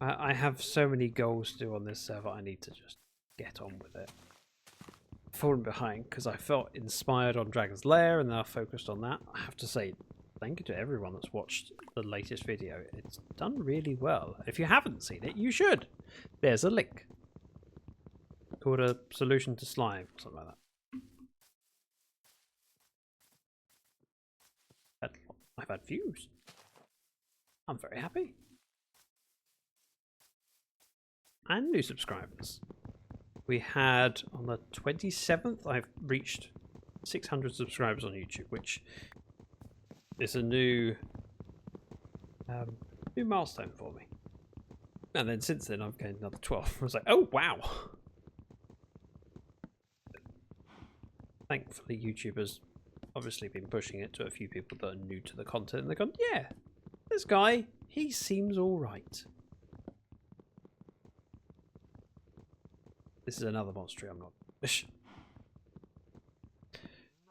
I have so many goals to do on this server, I need to just get on with it. I've fallen behind because I felt inspired on Dragon's Lair and then I focused on that. I have to say thank you to everyone that's watched the latest video. It's done really well. If you haven't seen it, you should. There's a link. Called A Solution to Slime, something like that. I've had views. I'm very happy. And new subscribers. We had on the 27th, I've reached 600 subscribers on YouTube, which is a new milestone for me. And then since then I've gained another 12. I was like, oh wow. Thankfully YouTube has obviously been pushing it to a few people that are new to the content and they've gone, yeah, this guy, he seems alright. This is another monster I'm not Ish.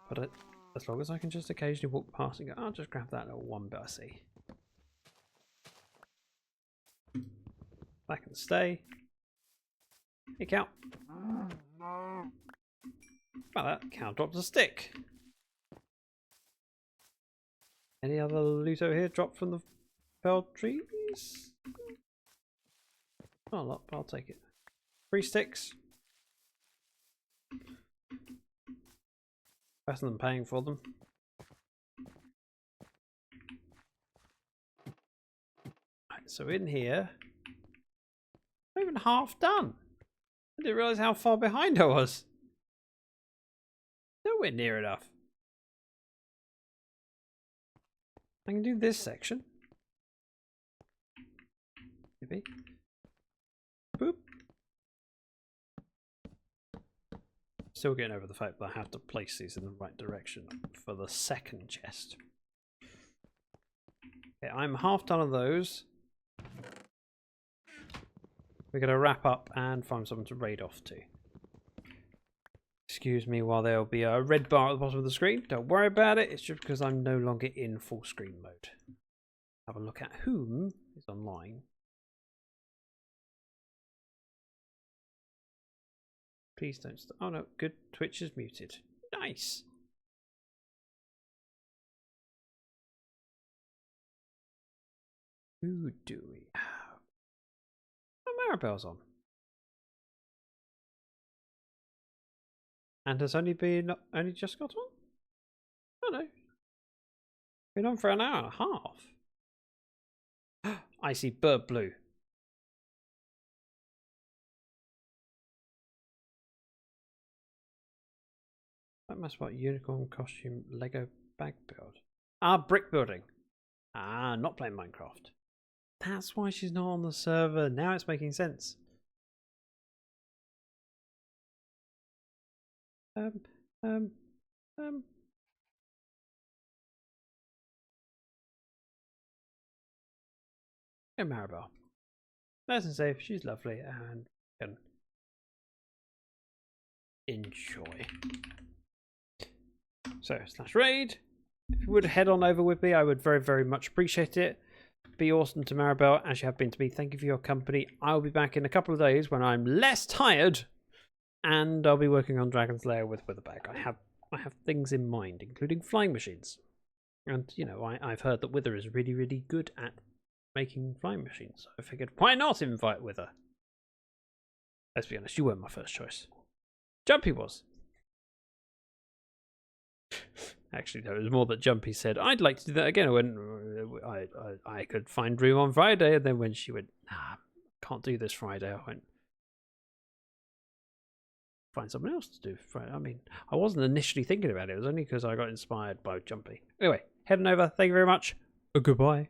But as long as I can just occasionally walk past and go, I'll just grab that little one bit I see. That can stay. Hey, cow. Well, that cow dropped a stick. Any other loot over here dropped from the felled trees? Not a lot, but I'll take it. 3 sticks. Better than paying for them. Right, so in here, not even half done. I didn't realise how far behind I was. Nowhere near enough. I can do this section. Maybe. Boop. Still getting over the fact that I have to place these in the right direction for the second chest. Okay, I'm half done of those. We're going to wrap up and find someone to raid off to. Excuse me while there'll be a red bar at the bottom of the screen. Don't worry about it. It's just because I'm no longer in full screen mode. Have a look at whom is online. Please don't stop. Oh no, good. Twitch is muted. Nice. Who do we have? Oh, Maribel's on. And has only just got on? Oh no. Been on for an hour and a half. I see bird blue. That must be what unicorn costume Lego bag build. Ah, brick building. Ah, not playing Minecraft. That's why she's not on the server. Now it's making sense. Hey, Maribel. Nice and safe. She's lovely and can enjoy. So, /raid. If you would head on over with me, I would very, very much appreciate it. Be awesome to Maribel, as you have been to me. Thank you for your company. I'll be back in a couple of days when I'm less tired, and I'll be working on Dragon's Lair with Witherbag. I have things in mind, including flying machines. And, you know, I've heard that Wither is really, really good at making flying machines. So I figured, why not invite Wither? Let's be honest, you weren't my first choice. Jumpy was. Actually, no, it was more that Jumpy said, I'd like to do that again. I could find room on Friday. And then when she went, nah, can't do this Friday, I went, find something else to do Friday. I mean, I wasn't initially thinking about it. It was only because I got inspired by Jumpy. Anyway, heading over. Thank you very much. Goodbye.